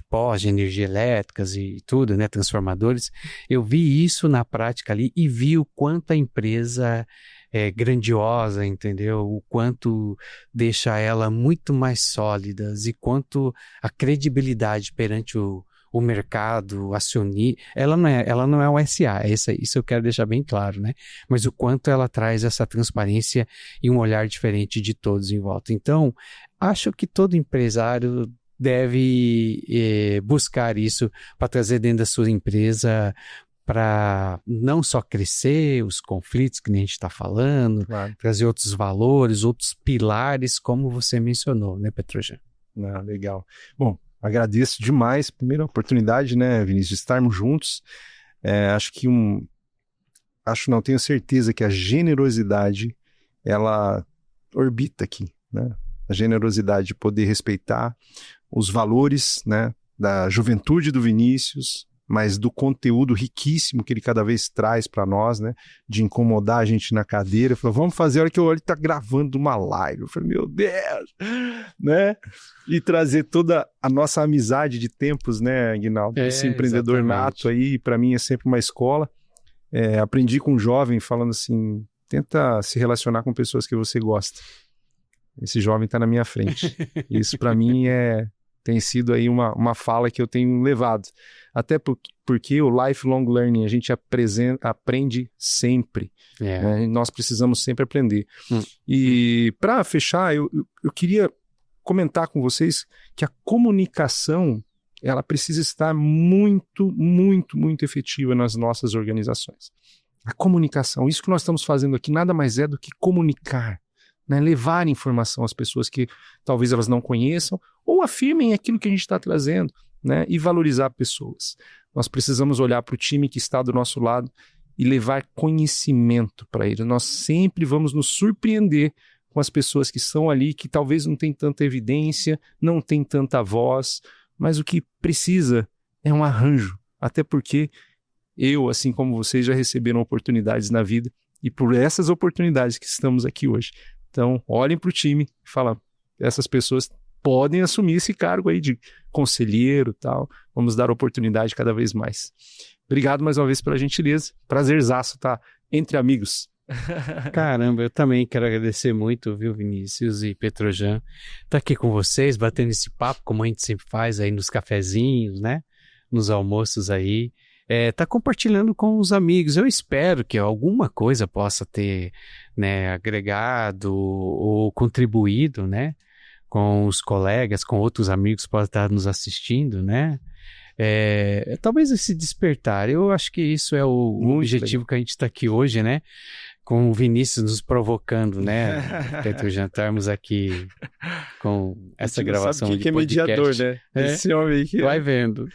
pós, de energia elétricas e tudo, né, transformadores. Eu vi isso na prática ali e vi o quanto a empresa é grandiosa, entendeu? O quanto deixa ela muito mais sólida e quanto a credibilidade perante o mercado acionista, ela não é um SA, isso eu quero deixar bem claro, né? Mas o quanto ela traz essa transparência e um olhar diferente de todos em volta. Então, acho que todo empresário deve buscar isso para trazer dentro da sua empresa, para não só crescer os conflitos que nem a gente está falando, Claro. trazer outros valores, outros pilares, como você mencionou, né, Petrojan? Legal. Bom, agradeço demais, primeiro a oportunidade, né, Vinícius, de estarmos juntos. Tenho certeza que a generosidade, ela orbita aqui, né? A generosidade de poder respeitar os valores, né, da juventude do Vinícius, mas do conteúdo riquíssimo que ele cada vez traz para nós, né, de incomodar a gente na cadeira. Falou, vamos fazer a hora que ele está gravando uma live. Eu falei, meu Deus, né? E trazer toda a nossa amizade de tempos, né, Aguinaldo? Esse empreendedor exatamente. nato aí, para mim, é sempre uma escola. Aprendi com um jovem falando assim, tenta se relacionar com pessoas que você gosta. Esse jovem está na minha frente. Isso para mim tem sido aí uma fala que eu tenho levado. Até porque o lifelong learning, a gente aprende sempre. Né? Nós precisamos sempre aprender. E para fechar, eu queria comentar com vocês que a comunicação, ela precisa estar muito, muito, muito efetiva nas nossas organizações. A comunicação, isso que nós estamos fazendo aqui, nada mais é do que comunicar. Né, levar informação às pessoas que talvez elas não conheçam ou afirmem aquilo que a gente está trazendo, né, e valorizar pessoas. Nós precisamos olhar para o time que está do nosso lado e levar conhecimento para ele. Nós sempre vamos nos surpreender com as pessoas que estão ali, que talvez não tem tanta evidência, não tem tanta voz, mas o que precisa é um arranjo. Até porque eu, assim como vocês, já receberam oportunidades na vida e por essas oportunidades que estamos aqui hoje. Então, olhem para o time e falam, essas pessoas podem assumir esse cargo aí de conselheiro e tal. Vamos dar oportunidade cada vez mais. Obrigado mais uma vez pela gentileza. Prazerzaço estar entre amigos. Caramba, eu também quero agradecer muito, viu, Vinícius e Petrojan, estar aqui com vocês, batendo esse papo, como a gente sempre faz aí nos cafezinhos, né? Nos almoços aí. Tá compartilhando com os amigos. Eu espero que alguma coisa possa ter, né, agregado ou contribuído, né, com os colegas, com outros amigos que podem estar nos assistindo, né? Talvez esse despertar. Eu acho que isso é o objetivo que a gente está aqui hoje, né? Com o Vinícius nos provocando, né? Pedro, jantarmos aqui com essa gravação de podcast. É mediador, né? Esse homem aí que... Vai vendo.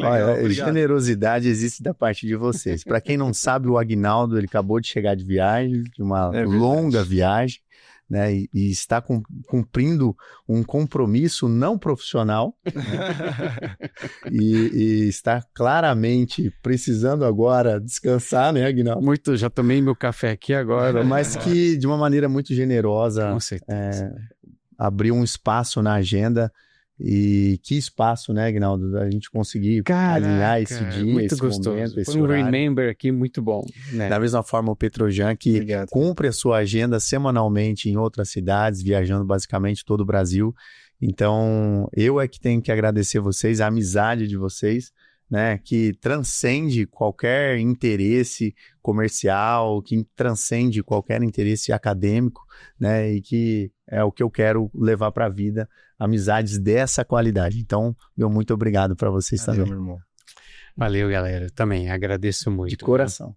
Olha, generosidade existe da parte de vocês. Para quem não sabe, o Aguinaldo, ele acabou de chegar de viagem, de uma longa viagem, né? E está cumprindo um compromisso não profissional, né? e está claramente precisando agora descansar, né, Aguinaldo? Já tomei meu café aqui agora. Mas que de uma maneira muito generosa, com certeza, abriu um espaço na agenda. E que espaço, né, Aguinaldo? A gente conseguir alinhar esse dia, muito esse gostoso. momento, esse Foi um horário. remember aqui muito bom, né? Da mesma forma, o Petrojan, que cumpre a sua agenda semanalmente em outras cidades, viajando basicamente todo o Brasil. Então, eu que tenho que agradecer vocês, a amizade de vocês, né, que transcende qualquer interesse comercial, que transcende qualquer interesse acadêmico, né, e que é o que eu quero levar para a vida, amizades dessa qualidade. Então, meu muito obrigado para vocês também. Meu irmão. Valeu, galera. Eu também agradeço muito. De coração.